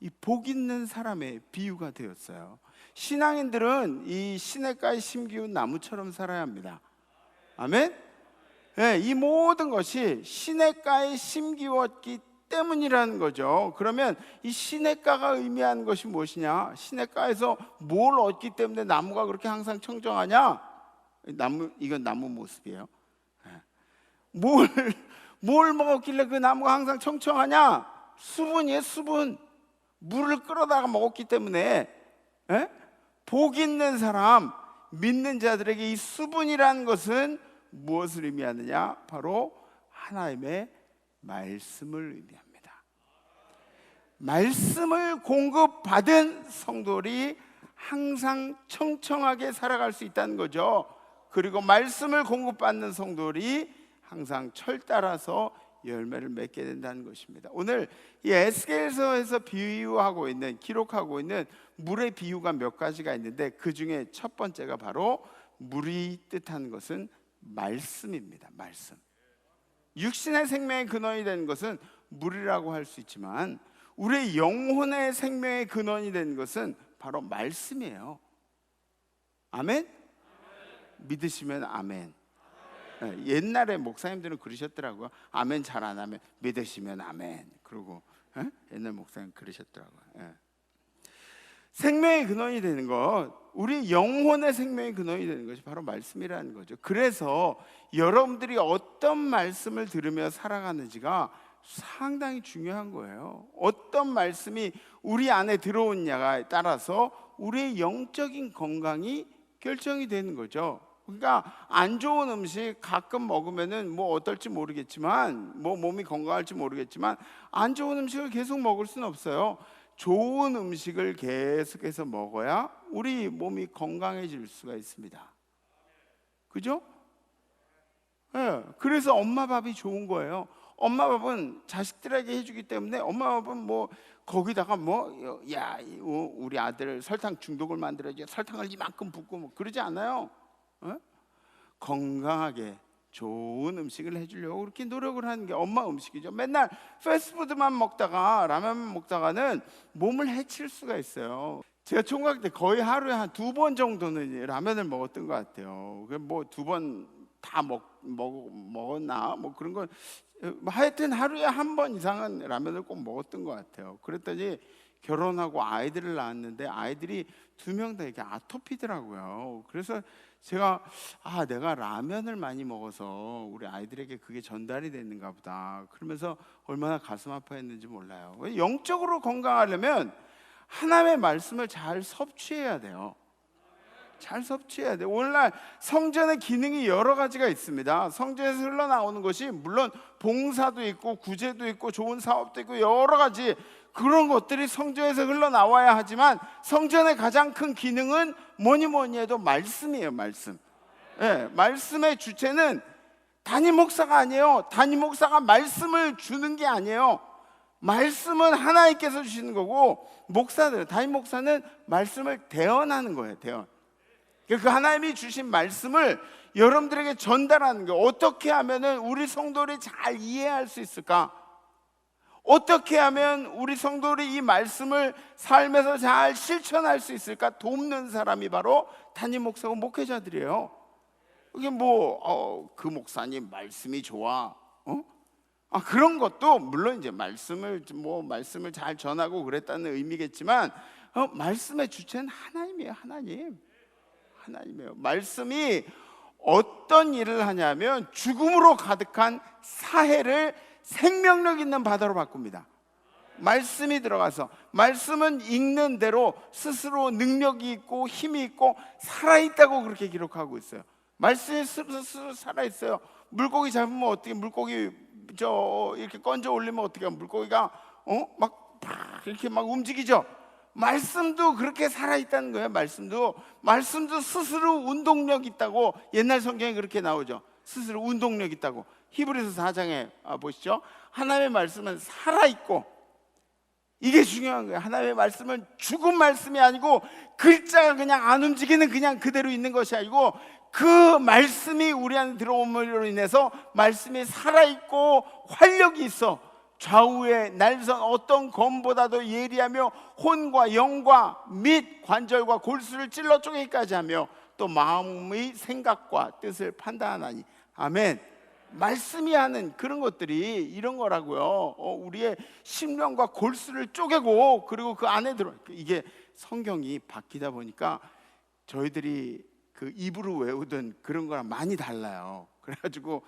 이 복 있는 사람의 비유가 되었어요. 신앙인들은 이 시냇가에 심기운 나무처럼 살아야 합니다. 아멘. 네, 이 모든 것이 시냇가에 심기웠기 때문이라는 거죠. 그러면 이 시냇가가 의미하는 것이 무엇이냐? 시냇가에서 뭘 얻기 때문에 나무가 그렇게 항상 청정하냐? 이건 나무 모습이에요. 뭘 먹었길래 그 나무가 항상 청청하냐? 수분이에요, 수분. 물을 끌어다가 먹었기 때문에. 복 있는 사람, 믿는 자들에게 이 수분이라는 것은 무엇을 의미하느냐? 바로 하나님의 말씀을 의미합니다. 말씀을 공급받은 성도들이 항상 청청하게 살아갈 수 있다는 거죠. 그리고 말씀을 공급받는 성도들이 항상 철 따라서 열매를 맺게 된다는 것입니다. 오늘 이 에스겔서에서 비유하고 있는, 기록하고 있는 물의 비유가 몇 가지가 있는데 그 중에 첫 번째가 바로 물이 뜻하는 것은 말씀입니다. 말씀. 육신의 생명의 근원이 되는 것은 물이라고 할 수 있지만 우리의 영혼의 생명의 근원이 되는 것은 바로 말씀이에요. 아멘? 믿으시면 아멘. 옛날에 목사님들은 그러셨더라고요. 아멘 잘 안 하면 믿으시면 아멘. 그러고 옛날 목사님 그러셨더라고요. 생명의 근원이 되는 것, 우리 영혼의 생명의 근원이 되는 것이 바로 말씀이라는 거죠. 그래서 여러분들이 어떤 말씀을 들으며 살아가는지가 상당히 중요한 거예요. 어떤 말씀이 우리 안에 들어오느냐에 따라서 우리의 영적인 건강이 결정이 되는 거죠. 그러니까 안 좋은 음식 가끔 먹으면은 뭐 어떨지 모르겠지만, 뭐 몸이 건강할지 모르겠지만 안 좋은 음식을 계속 먹을 수는 없어요. 좋은 음식을 계속해서 먹어야 우리 몸이 건강해질 수가 있습니다. 그죠? 그래서 엄마 밥이 좋은 거예요. 엄마 밥은 자식들에게 해주기 때문에 엄마 밥은 뭐 거기다가 우리 아들 설탕 중독을 만들어야지 설탕을 이만큼 붓고 뭐 그러지 않아요. 건강하게 좋은 음식을 해주려고 그렇게 노력을 하는 게 엄마 음식이죠. 맨날 패스트푸드만 먹다가 라면만 먹다가는 몸을 해칠 수가 있어요. 제가 총각 때 거의 하루에 한 2번 정도는 이제 라면을 먹었던 것 같아요. 뭐 2번 다 먹었나 뭐 그런 건 하여튼 하루에 한 번 이상은 라면을 꼭 먹었던 것 같아요. 그랬더니 결혼하고 아이들을 낳았는데 아이들이 2명 다 이렇게 아토피더라고요. 그래서 제가 내가 라면을 많이 먹어서 우리 아이들에게 그게 전달이 됐는가 보다. 그러면서 얼마나 가슴 아파했는지 몰라요. 영적으로 건강하려면 하나님의 말씀을 잘 섭취해야 돼요. 잘 섭취해야 돼요. 오늘날 성전의 기능이 여러 가지가 있습니다. 성전에서 흘러나오는 것이 물론 봉사도 있고 구제도 있고 좋은 사업도 있고 여러 가지 그런 것들이 성전에서 흘러나와야 하지만 성전의 가장 큰 기능은 뭐니 해도 말씀이에요. 말씀. 네, 말씀의 주체는 담임 목사가 아니에요. 담임 목사가 말씀을 주는 게 아니에요. 말씀은 하나님께서 주시는 거고 담임 목사는 말씀을 대언하는 거예요. 대언. 그 하나님이 주신 말씀을 여러분들에게 전달하는 거예요. 어떻게 하면 우리 성도들이 잘 이해할 수 있을까? 어떻게 하면 우리 성도들이 이 말씀을 삶에서 잘 실천할 수 있을까? 돕는 사람이 바로 담임 목사고 목회자들이에요. 이게 그 목사님 말씀이 좋아. 그런 것도 물론 이제 말씀을 잘 전하고 그랬다는 의미겠지만 말씀의 주체는 하나님이에요. 하나님이에요. 말씀이 어떤 일을 하냐면 죽음으로 가득한 사해를 생명력 있는 바다로 바꿉니다. 말씀이 들어가서 말씀은 읽는 대로 스스로 능력이 있고 힘이 있고 살아있다고 그렇게 기록하고 있어요. 말씀이 스스로 살아있어요. 물고기 잡으면 어떻게 물고기 이렇게 건져 올리면 어떻게 물고기가 이렇게 막 움직이죠. 말씀도 그렇게 살아있다는 거예요. 말씀도 스스로 운동력 있다고 옛날 성경에 그렇게 나오죠. 스스로 운동력 있다고. 히브리서 4장에 보시죠. 하나님의 말씀은 살아있고 이게 중요한 거예요. 하나님의 말씀은 죽은 말씀이 아니고 글자가 그냥 안 움직이는 그냥 그대로 있는 것이 아니고 그 말씀이 우리 안에 들어옴으로 인해서 말씀이 살아있고 활력이 있어 좌우에 날선 어떤 검보다도 예리하며 혼과 영과 및 관절과 골수를 찔러 쪼개기까지 하며 또 마음의 생각과 뜻을 판단하나니. 아멘. 말씀이 하는 그런 것들이 이런 거라고요. 우리의 심령과 골수를 쪼개고 그리고 그 안에 들어. 이게 성경이 바뀌다 보니까 저희들이 그 입으로 외우던 그런 거랑 많이 달라요. 그래가지고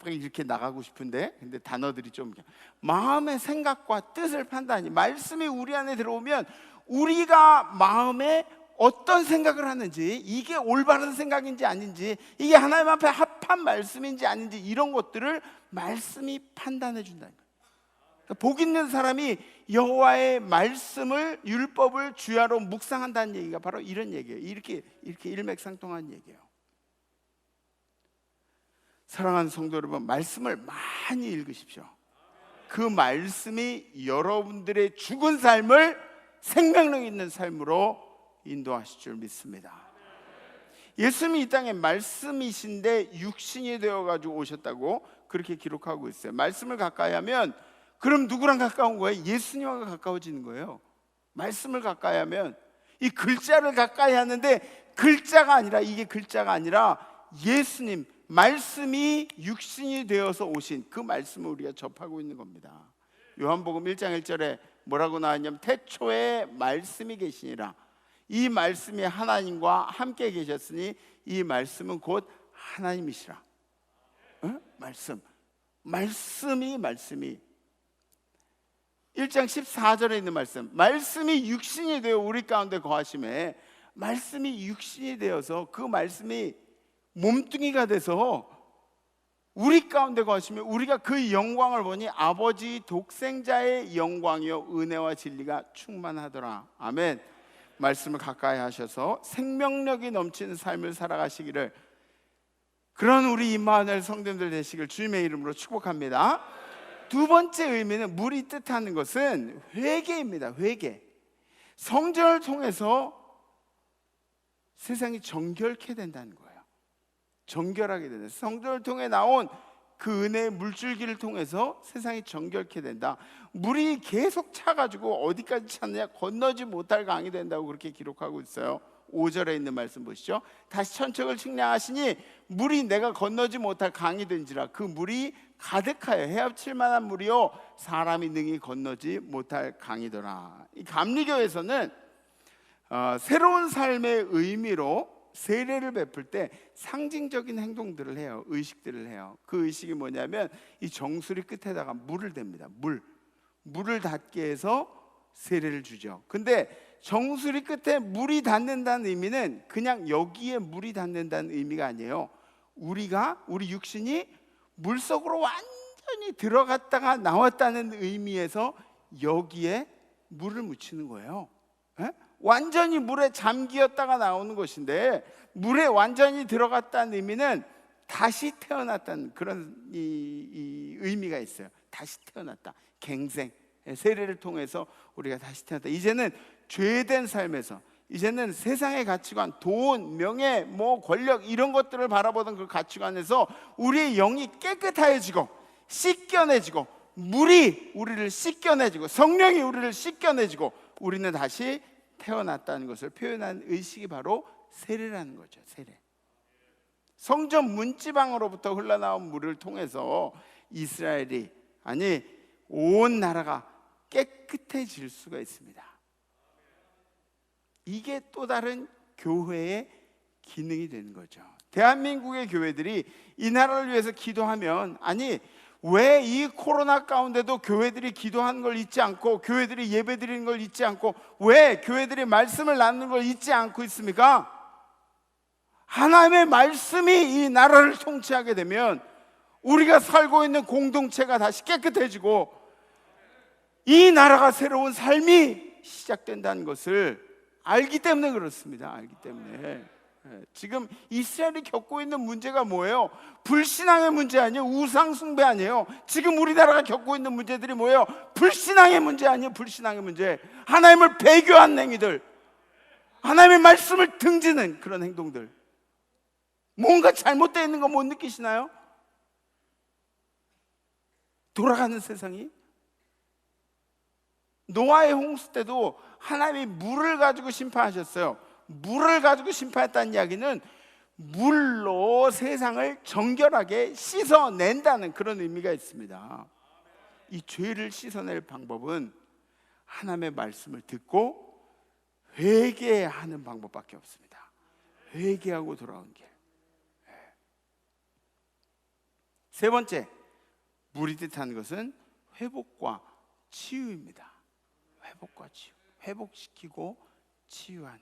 이렇게 나가고 싶은데 근데 단어들이 좀 마음의 생각과 뜻을 판단하니. 말씀이 우리 안에 들어오면 우리가 마음에 어떤 생각을 하는지, 이게 올바른 생각인지 아닌지, 이게 하나님 앞에 합한 말씀인지 아닌지 이런 것들을 말씀이 판단해 준다는 거예요. 복 있는 사람이 여호와의 말씀을 율법을 주야로 묵상한다는 얘기가 바로 이런 얘기예요. 이렇게 일맥상통한 얘기예요. 사랑하는 성도 여러분, 말씀을 많이 읽으십시오. 그 말씀이 여러분들의 죽은 삶을 생명력 있는 삶으로 인도하실 줄 믿습니다. 예수님이 이 땅에 말씀이신데 육신이 되어가지고 오셨다고 그렇게 기록하고 있어요. 말씀을 가까이 하면 그럼 누구랑 가까운 거예요? 예수님과 가까워지는 거예요. 말씀을 가까이 하면 이 글자를 가까이 하는데 이게 글자가 아니라 예수님 말씀이 육신이 되어서 오신 그 말씀을 우리가 접하고 있는 겁니다. 요한복음 1장 1절에 뭐라고 나왔냐면 태초에 말씀이 계시니라. 이 말씀이 하나님과 함께 계셨으니 이 말씀은 곧 하나님이시라. 말씀이 1장 14절에 있는 말씀이 육신이 되어 우리 가운데 거하심에 말씀이 육신이 되어서 그 말씀이 몸뚱이가 돼서 우리 가운데 거하시면 우리가 그 영광을 보니 아버지 독생자의 영광이요 은혜와 진리가 충만하더라. 아멘. 말씀을 가까이 하셔서 생명력이 넘치는 삶을 살아가시기를, 그런 우리 임마누엘 성도님들 되시길 주님의 이름으로 축복합니다. 두 번째 의미는 물이 뜻하는 것은 회개입니다. 회개. 성전을 통해서 세상이 정결케 된다는 거예요. 정결하게 되는 성전을 통해 나온 그 은혜의 물줄기를 통해서 세상이 정결케 된다. 물이 계속 차가지고 어디까지 찼느냐, 건너지 못할 강이 된다고 그렇게 기록하고 있어요. 5절에 있는 말씀 보시죠. 다시 천척을 측량하시니 물이 내가 건너지 못할 강이 된지라. 그 물이 가득하여 헤엄칠 만한 물이요 사람이 능히 건너지 못할 강이더라. 이 감리교에서는 새로운 삶의 의미로 세례를 베풀 때 상징적인 행동들을 해요. 의식들을 해요. 그 의식이 뭐냐면 이 정수리 끝에다가 물을 댑니다. 물을 닿게 해서 세례를 주죠. 근데 정수리 끝에 물이 닿는다는 의미는 그냥 여기에 물이 닿는다는 의미가 아니에요. 우리 육신이 물속으로 완전히 들어갔다가 나왔다는 의미에서 여기에 물을 묻히는 거예요. 에? 완전히 물에 잠기었다가 나오는 것인데, 물에 완전히 들어갔다는 의미는 다시 태어났다는 그런 이 의미가 있어요. 다시 태어났다, 갱생, 세례를 통해서 우리가 다시 태어났다. 이제는 죄된 삶에서, 이제는 세상의 가치관, 돈, 명예, 권력 이런 것들을 바라보던 그 가치관에서 우리의 영이 깨끗해지고 씻겨내지고, 물이 우리를 씻겨내지고, 성령이 우리를 씻겨내지고, 우리는 다시 태어났다는 것을 표현한 의식이 바로 세례라는 거죠. 세례. 성전 문지방으로부터 흘러나온 물을 통해서 이스라엘이, 아니 온 나라가 깨끗해질 수가 있습니다. 이게 또 다른 교회의 기능이 되는 거죠. 대한민국의 교회들이 이 나라를 위해서 기도하면, 아니 왜 이 코로나 가운데도 교회들이 기도하는 걸 잊지 않고, 교회들이 예배 드리는 걸 잊지 않고, 왜 교회들이 말씀을 나누는 걸 잊지 않고 있습니까? 하나님의 말씀이 이 나라를 통치하게 되면 우리가 살고 있는 공동체가 다시 깨끗해지고 이 나라가 새로운 삶이 시작된다는 것을 알기 때문에 그렇습니다. 알기 때문에. 지금 이스라엘이 겪고 있는 문제가 뭐예요? 불신앙의 문제 아니에요? 우상 숭배 아니에요? 지금 우리나라가 겪고 있는 문제들이 뭐예요? 불신앙의 문제 아니에요? 불신앙의 문제. 하나님을 배교한 행위들, 하나님의 말씀을 등지는 그런 행동들. 뭔가 잘못되어 있는 거 못 느끼시나요? 돌아가는 세상이. 노아의 홍수 때도 하나님이 물을 가지고 심판하셨어요. 물을 가지고 심판했다는 이야기는 물로 세상을 정결하게 씻어낸다는 그런 의미가 있습니다. 이 죄를 씻어낼 방법은 하나님의 말씀을 듣고 회개하는 방법밖에 없습니다. 회개하고 돌아온 길. 세 번째, 물이 뜻하는 것은 회복과 치유입니다. 회복과 치유. 회복시키고 치유한.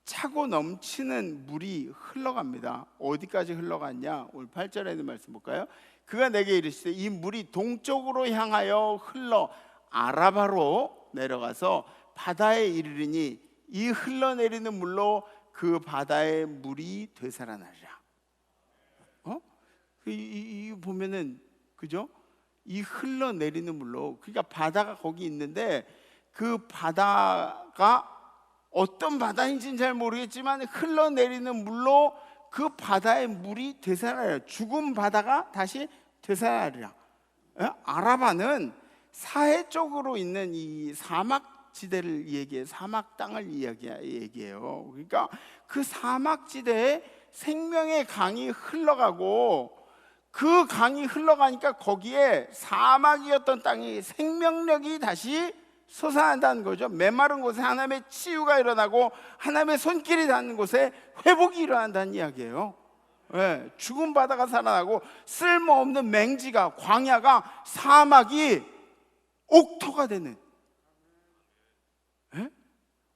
차고 넘치는 물이 흘러갑니다. 어디까지 흘러갔냐? 오늘 8절에 있는 말씀 볼까요? 그가 내게 이르시되 이 물이 동쪽으로 향하여 흘러 아라바로 내려가서 바다에 이르리니 이 흘러내리는 물로 그 바다의 물이 되살아나리라. 이 보면은, 그죠? 이 흘러내리는 물로, 그러니까 바다가 거기 있는데 그 바다가 어떤 바다인지는 잘 모르겠지만 흘러내리는 물로 그 바다의 물이 되살아나요. 죽은 바다가 다시 되살아나리라. 아라바는 사해 쪽으로 있는 이 사막 지대를 얘기해, 사막 땅을 얘기해요. 그러니까 그 사막 지대에 생명의 강이 흘러가고, 그 강이 흘러가니까 거기에 사막이었던 땅이 생명력이 다시 솟아난다는 거죠. 메마른 곳에 하나님의 치유가 일어나고 하나님의 손길이 닿는 곳에 회복이 일어난다는 이야기예요. 죽은 바다가 살아나고 쓸모없는 맹지가, 광야가, 사막이 옥토가 되는.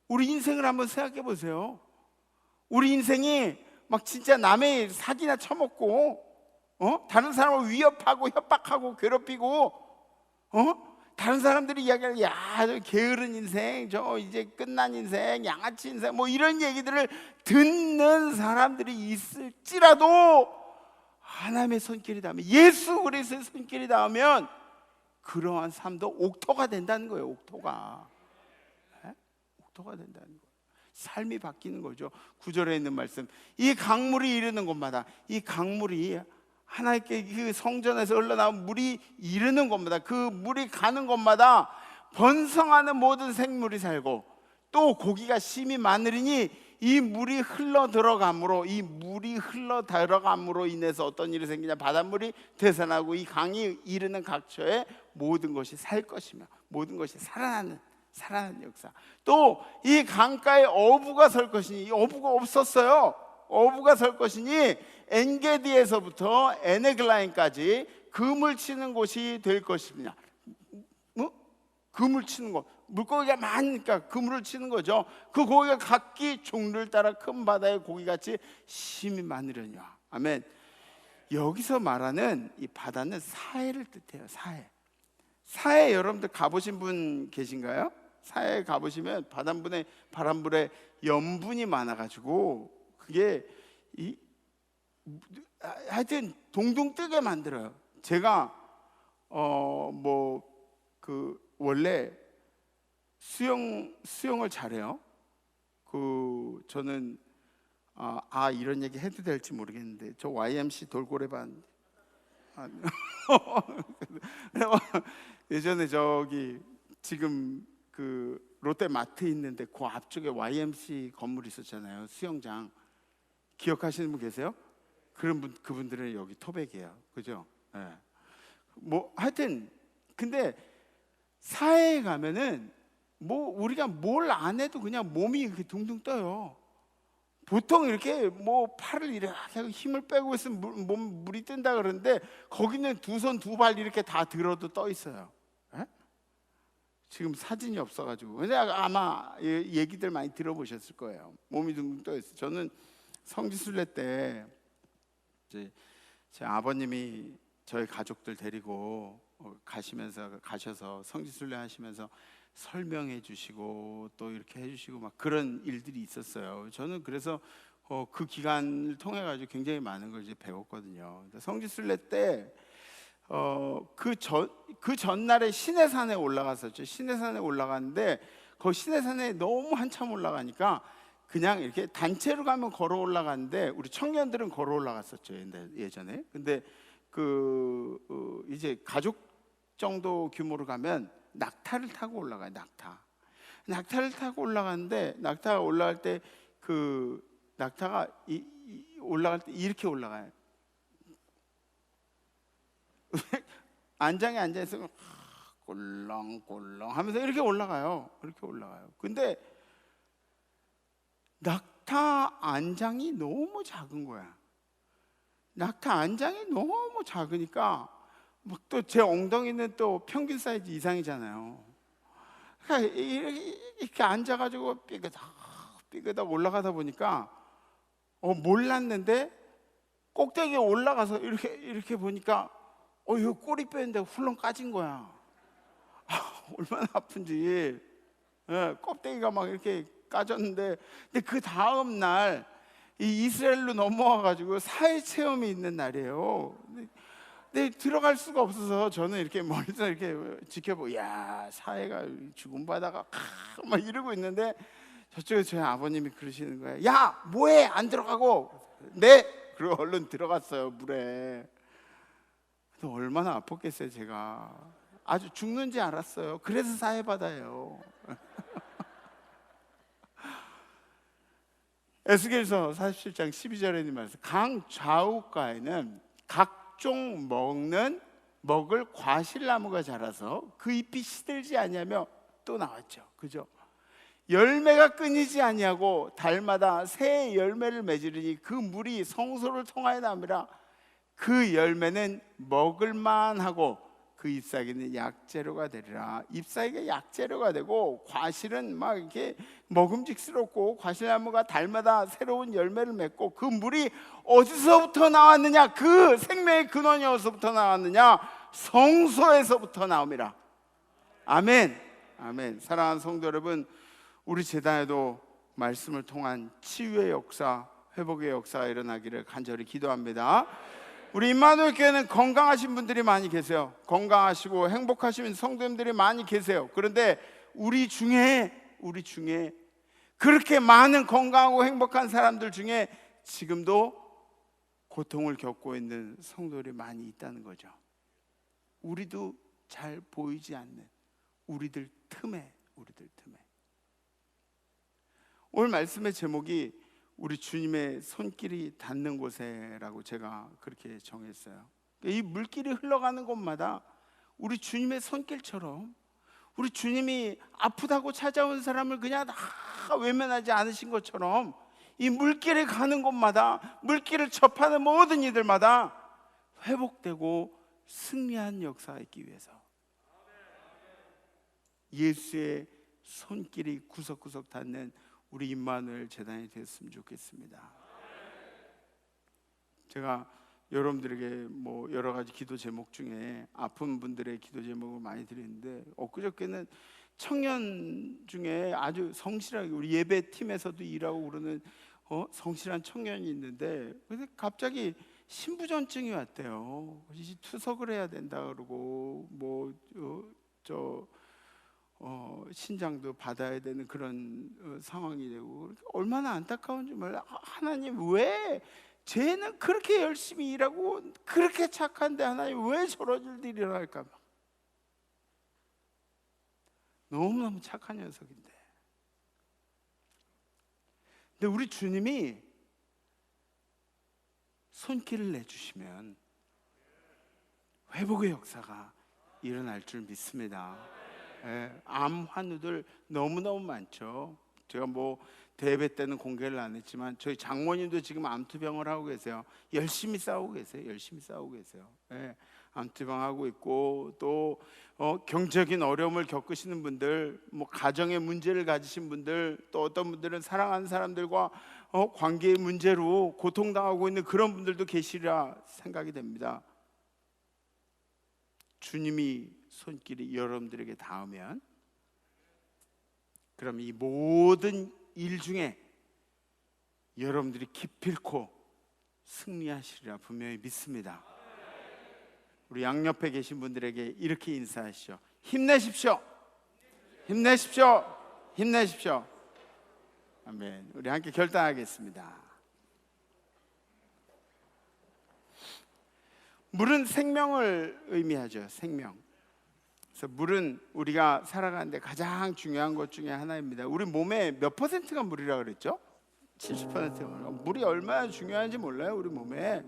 우리 인생을 한번 생각해 보세요. 우리 인생이 막 진짜 남의 사기나 쳐먹고, 다른 사람을 위협하고 협박하고 괴롭히고, 다른 사람들이 이야기하는, 야, 저 게으른 인생, 저 이제 끝난 인생, 양아치 인생, 이런 얘기들을 듣는 사람들이 있을지라도 하나님의 손길이 닿으면, 예수 그리스도의 손길이 닿으면 그러한 삶도 옥토가 된다는 거예요. 옥토가. 옥토가 된다는 거예요. 삶이 바뀌는 거죠. 9절에 있는 말씀, 이 강물이 이르는 곳마다, 이 강물이 하나님께 그 성전에서 흘러나온 물이 이르는 곳마다, 그 물이 가는 곳마다 번성하는 모든 생물이 살고, 또 고기가 심이 많으리니 이 물이 흘러 들어감으로 인해서 어떤 일이 생기냐, 바닷물이 되살아나고 이 강이 이르는 각처에 모든 것이 살 것이며 모든 것이 살아나는 역사. 또 이 강가에 어부가 설 것이니, 이 어부가 없었어요. 어부가 설 것이니 엔게디에서부터 에네글라인까지 그물 치는 곳이 될 것입니다. 그물 치는 곳, 물고기가 많으니까 그물을 치는 거죠. 그 고기가 각기 종류를 따라 큰 바다의 고기같이 심이 많으려니와. 아멘. 여기서 말하는 이 바다는 사해를 뜻해요. 사해 여러분들 가보신 분 계신가요? 사해에 가보시면 바닷물에 염분이 많아가지고 그게 하여튼 동동 뜨게 만들어요. 제가 원래 수영을 잘해요. 저는 이런 얘기 해도 될지 모르겠는데 저 YMC 돌고래반 예전에 저기 지금 그 롯데마트 있는데 그 앞쪽에 YMC 건물 있었잖아요. 수영장 기억하시는 분 계세요? 그분들은 여기 토백이에요. 그죠? 네. 하여튼 근데 사해에 가면은 우리가 뭘 안 해도 그냥 몸이 이렇게 둥둥 떠요. 보통 이렇게 팔을 이렇게 힘을 빼고 있으면 물이 뜬다 그러는데 거기는 두 손 두 발 이렇게 다 들어도 떠 있어요. 에? 지금 사진이 없어가지고. 근데 아마 얘기들 많이 들어보셨을 거예요. 몸이 둥둥 떠 있어요. 저는 성지순례 때 이제 제 아버님이 저희 가족들 데리고 가셔서 성지순례 하시면서 설명해 주시고 또 이렇게 해주시고 막 그런 일들이 있었어요. 저는 그래서 그 기간을 통해 가지고 굉장히 많은 걸 이제 배웠거든요. 성지순례 때 그 전날에 시내산에 올라갔었죠. 시내산에 올라갔는데 그 시내산에 너무 한참 올라가니까 그냥 이렇게 단체로 가면 걸어 올라갔는데 우리 청년들은 걸어 올라갔었죠. 예전에. 근데 이제 가족 정도 규모로 가면 낙타를 타고 올라가요. 낙타를 타고 올라가는데 낙타가 올라갈 때 낙타가 올라갈 때 이렇게 올라가요. 안장에 앉아 있으면 꼴렁꼴렁 하면서 이렇게 올라가요. 근데 낙타 안장이 너무 작은 거야. 낙타 안장이 너무 작으니까 또 제 엉덩이는 또 평균 사이즈 이상이잖아요. 그러니까 이렇게 앉아가지고 삐그덕 올라가다 보니까 몰랐는데 꼭대기에 올라가서 이렇게 보니까 이거 꼬리뼈인데 훌렁 까진 거야. 얼마나 아픈지. 껍데기가 막 이렇게 까졌는데, 근데 그 다음 날 이 이스라엘로 넘어와가지고 사회 체험이 있는 날이에요. 근데 들어갈 수가 없어서 저는 이렇게 멀리서 이렇게 지켜보고, 야, 사회가 죽은 바다가 막 이러고 있는데 저쪽에 저희 아버님이 그러시는 거예요. 야, 뭐해? 안 들어가고. 네. 그리고 얼른 들어갔어요, 물에. 근데 얼마나 아팠겠어요, 제가. 아주 죽는지 알았어요. 그래서 사해바다예요. 에스겔서 47장 12절에 있는 말씀, 강 좌우가에는 각종 먹을 과실나무가 자라서 그 잎이 시들지 아니하며, 또 나왔죠, 그죠? 열매가 끊이지 아니하고 달마다 새 열매를 맺으리니 그 물이 성소를 통하여 나오니라. 그 열매는 먹을만하고 그 잎사귀는 약재료가 되리라. 잎사귀가 약재료가 되고 과실은 막 이렇게 먹음직스럽고, 과실나무가 달마다 새로운 열매를 맺고, 그 물이 어디서부터 나왔느냐? 그 생명의 근원이 어디서부터 나왔느냐? 성소에서부터 나옵니다. 아멘. 아멘. 사랑하는 성도 여러분, 우리 제단에도 말씀을 통한 치유의 역사, 회복의 역사가 일어나기를 간절히 기도합니다. 우리 임마누엘 교회는 건강하신 분들이 많이 계세요. 건강하시고 행복하신 성도님들이 많이 계세요. 그런데 우리 중에 그렇게 많은 건강하고 행복한 사람들 중에 지금도 고통을 겪고 있는 성도들이 많이 있다는 거죠. 우리도 잘 보이지 않는 우리들 틈에 오늘 말씀의 제목이 우리 주님의 손길이 닿는 곳에라고 제가 그렇게 정했어요. 이 물길이 흘러가는 곳마다 우리 주님의 손길처럼 우리 주님이 아프다고 찾아온 사람을 그냥 다 외면하지 않으신 것처럼 이 물길에 가는 곳마다 물길을 접하는 모든 이들마다 회복되고 승리한 역사가 있기 위해서 예수의 손길이 구석구석 닿는 우리 임마누엘 재단이 됐으면 좋겠습니다. 제가 여러분들에게 뭐 여러 가지 기도 제목 중에 아픈 분들의 기도 제목을 많이 드리는데 엊그저께는 청년 중에 아주 성실하게 우리 예배팀에서도 일하고 그러는 성실한 청년이 있는데 근데 갑자기 신부전증이 왔대요. 투석을 해야 된다 그러고 신장도 받아야 되는 그런 상황이 되고 얼마나 안타까운지 몰라. 하나님 왜 쟤는 그렇게 열심히 일하고 그렇게 착한데 하나님 왜 저런 일들이 일어날까. 너무너무 착한 녀석인데. 근데 우리 주님이 손길을 내주시면 회복의 역사가 일어날 줄 믿습니다. 암 환우들 너무너무 많죠. 제가 뭐 대회 때는 공개를 안 했지만 저희 장모님도 지금 암투병을 하고 계세요. 열심히 싸우고 계세요. 암투병 하고 있고 또 경제적인 어려움을 겪으시는 분들, 뭐 가정의 문제를 가지신 분들, 또 어떤 분들은 사랑하는 사람들과 관계의 문제로 고통당하고 있는 그런 분들도 계시리라 생각이 됩니다. 주님이 손길이 여러분들에게 닿으면 그럼 이 모든 일 중에 여러분들이 기필코 승리하시리라 분명히 믿습니다. 우리 양옆에 계신 분들에게 이렇게 인사하시죠. 힘내십시오. 아멘. 우리 함께 결단하겠습니다. 물은 생명을 의미하죠. 생명. 그래서 물은 우리가 살아가는데 가장 중요한 것 중에 하나입니다. 우리 몸에 몇 퍼센트가 물이라고 그랬죠? 70%가 물이 얼마나 중요한지 몰라요. 우리 몸에.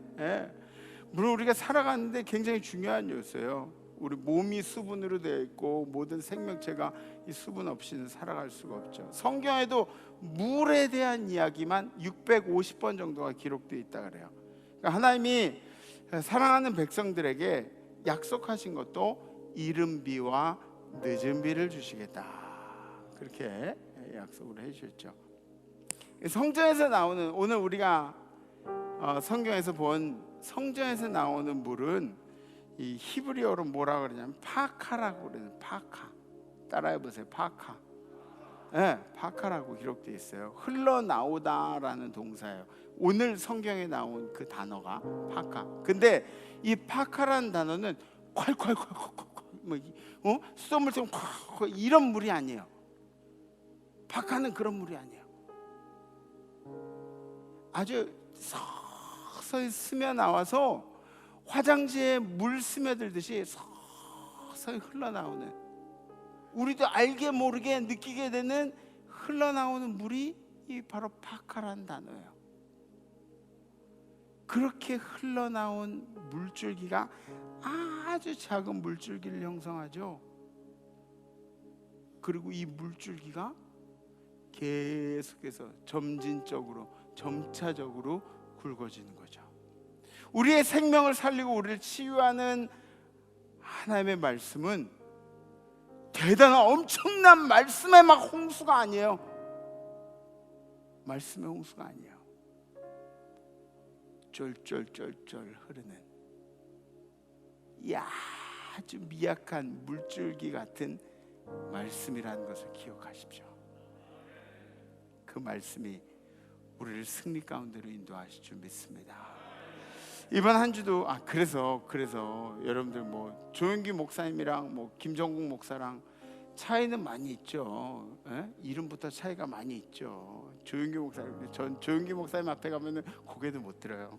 물은 우리가 살아가는데 굉장히 중요한 요소예요. 우리 몸이 수분으로 되어 있고 모든 생명체가 이 수분 없이는 살아갈 수가 없죠. 성경에도 물에 대한 이야기만 650번 정도가 기록되어 있다 그래요. 그러니까 하나님이 사랑하는 백성들에게 약속하신 것도 이른 비와 늦은 비를 주시겠다 그렇게 약속을 해주셨죠. 성경에서 나오는 오늘 우리가 성경에서 본 성경에서 나오는 물은 이 히브리어로 뭐라 그러냐면 파카라고 그래요. 파카. 따라해 보세요. 파카. 파카라고 기록되어 있어요. 흘러나오다라는 동사예요. 오늘 성경에 나온 그 단어가 파카. 근데 이 파카라는 단어는 콸콸콸콸콸 수돗물처럼 콸콸 이런 물이 아니에요. 파카는 그런 물이 아니에요. 아주 서서히 스며 나와서 화장지에 물 스며들듯이 서서히 흘러나오는, 우리도 알게 모르게 느끼게 되는 흘러나오는 물이 이 바로 파카라는 단어예요. 그렇게 흘러나온 물줄기가 아주 작은 물줄기를 형성하죠. 그리고 이 물줄기가 계속해서 점진적으로 점차적으로 굵어지는 거죠. 우리의 생명을 살리고 우리를 치유하는 하나님의 말씀은 대단한 엄청난 말씀의 막 홍수가 아니에요. 말씀의 홍수가 아니에요. 쫄쫄쫄쫄 흐르는 아주 미약한 물줄기 같은 말씀이라는 것을 기억하십시오. 그 말씀이 우리를 승리 가운데로 인도하실 줄 믿습니다. 이번 한 주도 그래서 여러분들 뭐 조영기 목사님이랑 뭐 김정국 목사랑 차이는 많이 있죠. 이름부터 차이가 많이 있죠. 조영기 목사님, 전 조영기 목사님 앞에 가면은 고개도 못 들어요.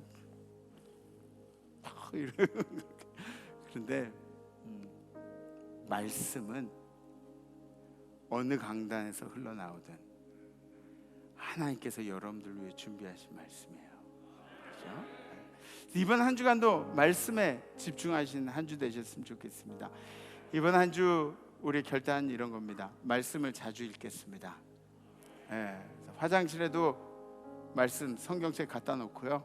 그런데 말씀은 어느 강단에서 흘러나오든 하나님께서 여러분들을 위해 준비하신 말씀이에요. 그렇죠? 이번 한 주간도 말씀에 집중하시는 한 주 되셨으면 좋겠습니다. 이번 한 주 우리 결단은 이런 겁니다. 말씀을 자주 읽겠습니다. 화장실에도 말씀 성경책 갖다 놓고요,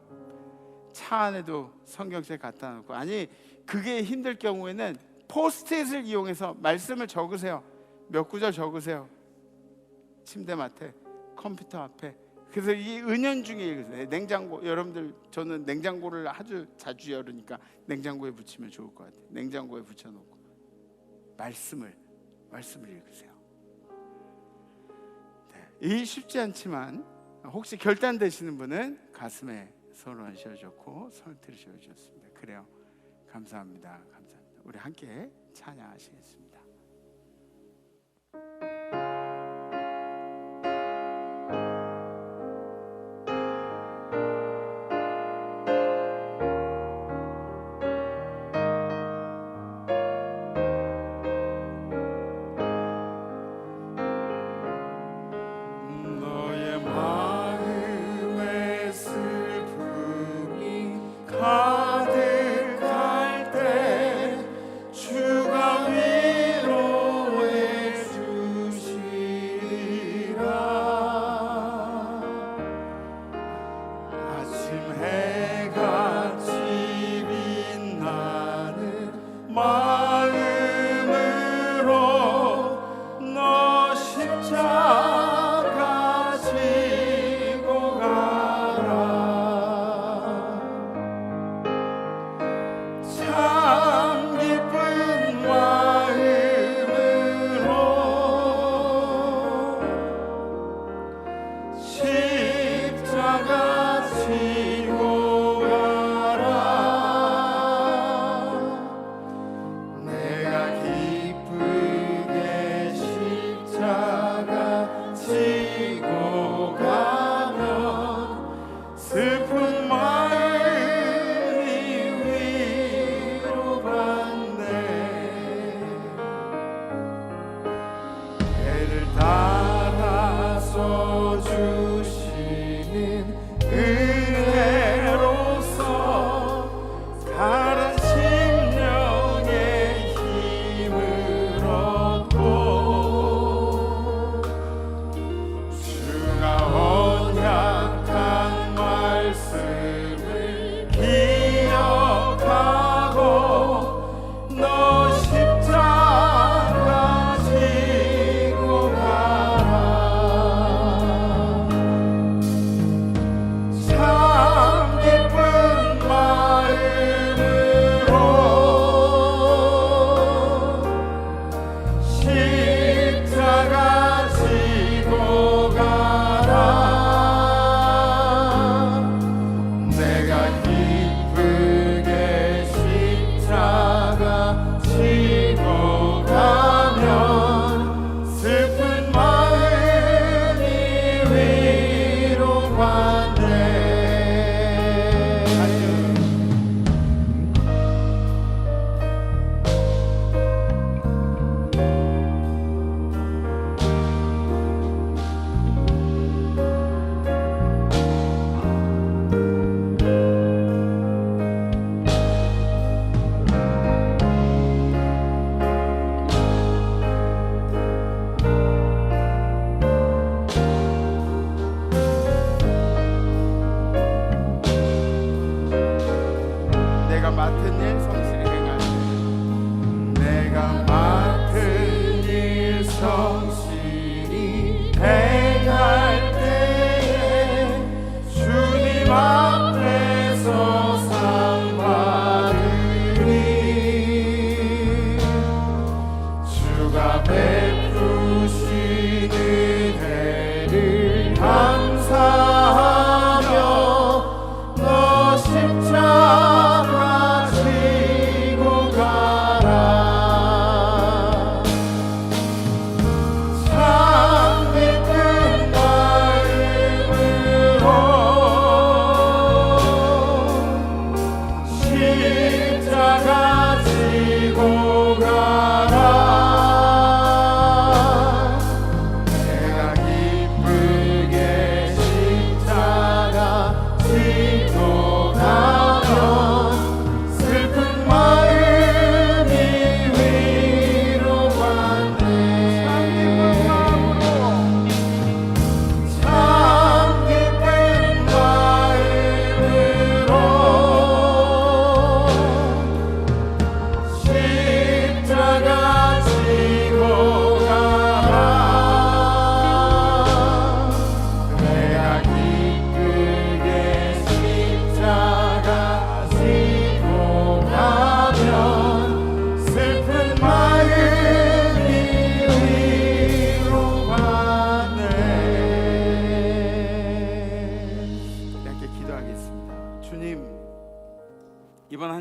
차 안에도 성경책 갖다 놓고, 아니 그게 힘들 경우에는 포스트잇을 이용해서 말씀을 적으세요. 몇 구절 적으세요. 침대 맡에, 컴퓨터 앞에. 그래서 이 은연중에 읽으세요. 냉장고, 여러분들 저는 냉장고를 아주 자주 열으니까 냉장고에 붙이면 좋을 것 같아요. 냉장고에 붙여놓고 말씀을 읽으세요. 이 쉽지 않지만 혹시 결단되시는 분은 가슴에 손을 얹으셔줬고 손을 들으셔줬습니다. 그래요. 감사합니다. 감사합니다. 우리 함께 찬양하시겠습니다. 너의 마음에 슬픔이 가득할 때 주가 위로해 주시리라. 아침 해같이 빛나는 마음으로 너 십자가 지고 가라. 참 기쁜 마음으로 십자가 지고 가라. 내가 기쁘게 십자가 지고 가면 슬픈 마음이 위로받네. 배를 따라서 주시는 은혜로서 다른 심령의 힘을 얻고 주가 언약한 말씀을 기억하고 너 십자가 지고 가라. 참 기쁜 마음으로 십자가 지고 가라. 내가 기쁘게 십자가 지고 가면 슬픈 마음이 위로받네. 내가 맡은 일 성실히 행할 때, 내가 맡은 일 성실히 행할 때에 주님 앞에서 상 받으리. 주가 베푸신 은혜를 감사하며 너 십자가 지고 가라. 참 기쁜 마음으로 십자가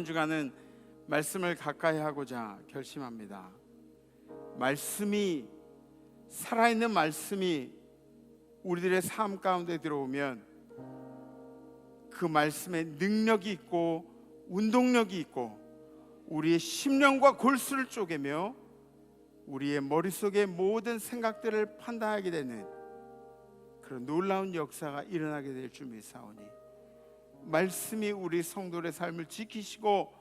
이번 주간은 말씀을 가까이 하고자 결심합니다. 말씀이, 살아있는 말씀이 우리들의 삶 가운데 들어오면 그 말씀에 능력이 있고 운동력이 있고 우리의 심령과 골수를 쪼개며 우리의 머릿속의 모든 생각들을 판단하게 되는 그런 놀라운 역사가 일어나게 될 줄 믿사오니, 말씀이 우리 성도의 삶을 지키시고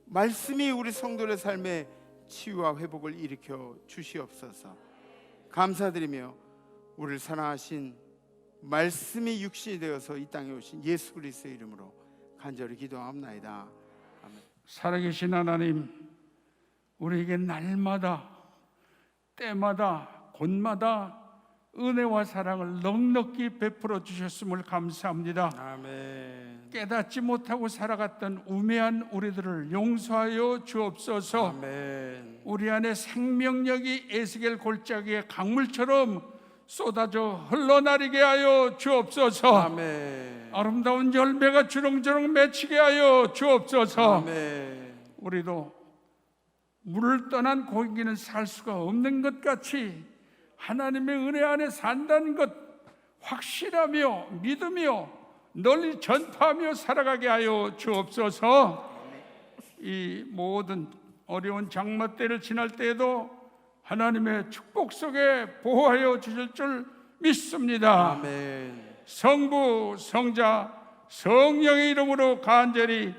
말씀이 우리 성도의 삶에 치유와 회복을 일으켜 주시옵소서. 감사드리며 우리를 사랑하신 말씀이 육신이 되어서 이 땅에 오신 예수 그리스도의 이름으로 간절히 기도합나이다. 아멘. 살아계신 하나님, 우리에게 날마다 때마다 곳마다 은혜와 사랑을 넉넉히 베풀어 주셨음을 감사합니다. 아멘. 깨닫지 못하고 살아갔던 우매한 우리들을 용서하여 주옵소서. 아멘. 우리 안에 생명력이 에스겔 골짜기의 강물처럼 쏟아져 흘러나리게 하여 주옵소서. 아멘. 아름다운 열매가 주렁주렁 맺히게 하여 주옵소서. 아멘. 우리도 물을 떠난 고기는 살 수가 없는 것 같이 하나님의 은혜 안에 산다는 것 확실하며 믿으며 널리 전파하며 살아가게 하여 주옵소서. 이 모든 어려운 장마 때를 지날 때에도 하나님의 축복 속에 보호하여 주실 줄 믿습니다. 아멘. 성부, 성자, 성령의 이름으로 간절히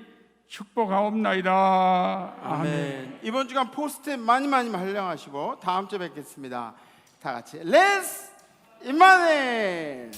축복하옵나이다. 아멘. 이번 주간 포스트잇 많이 활용하시고 다음 주에 뵙겠습니다. 다 같이 렛츠 임마누엘.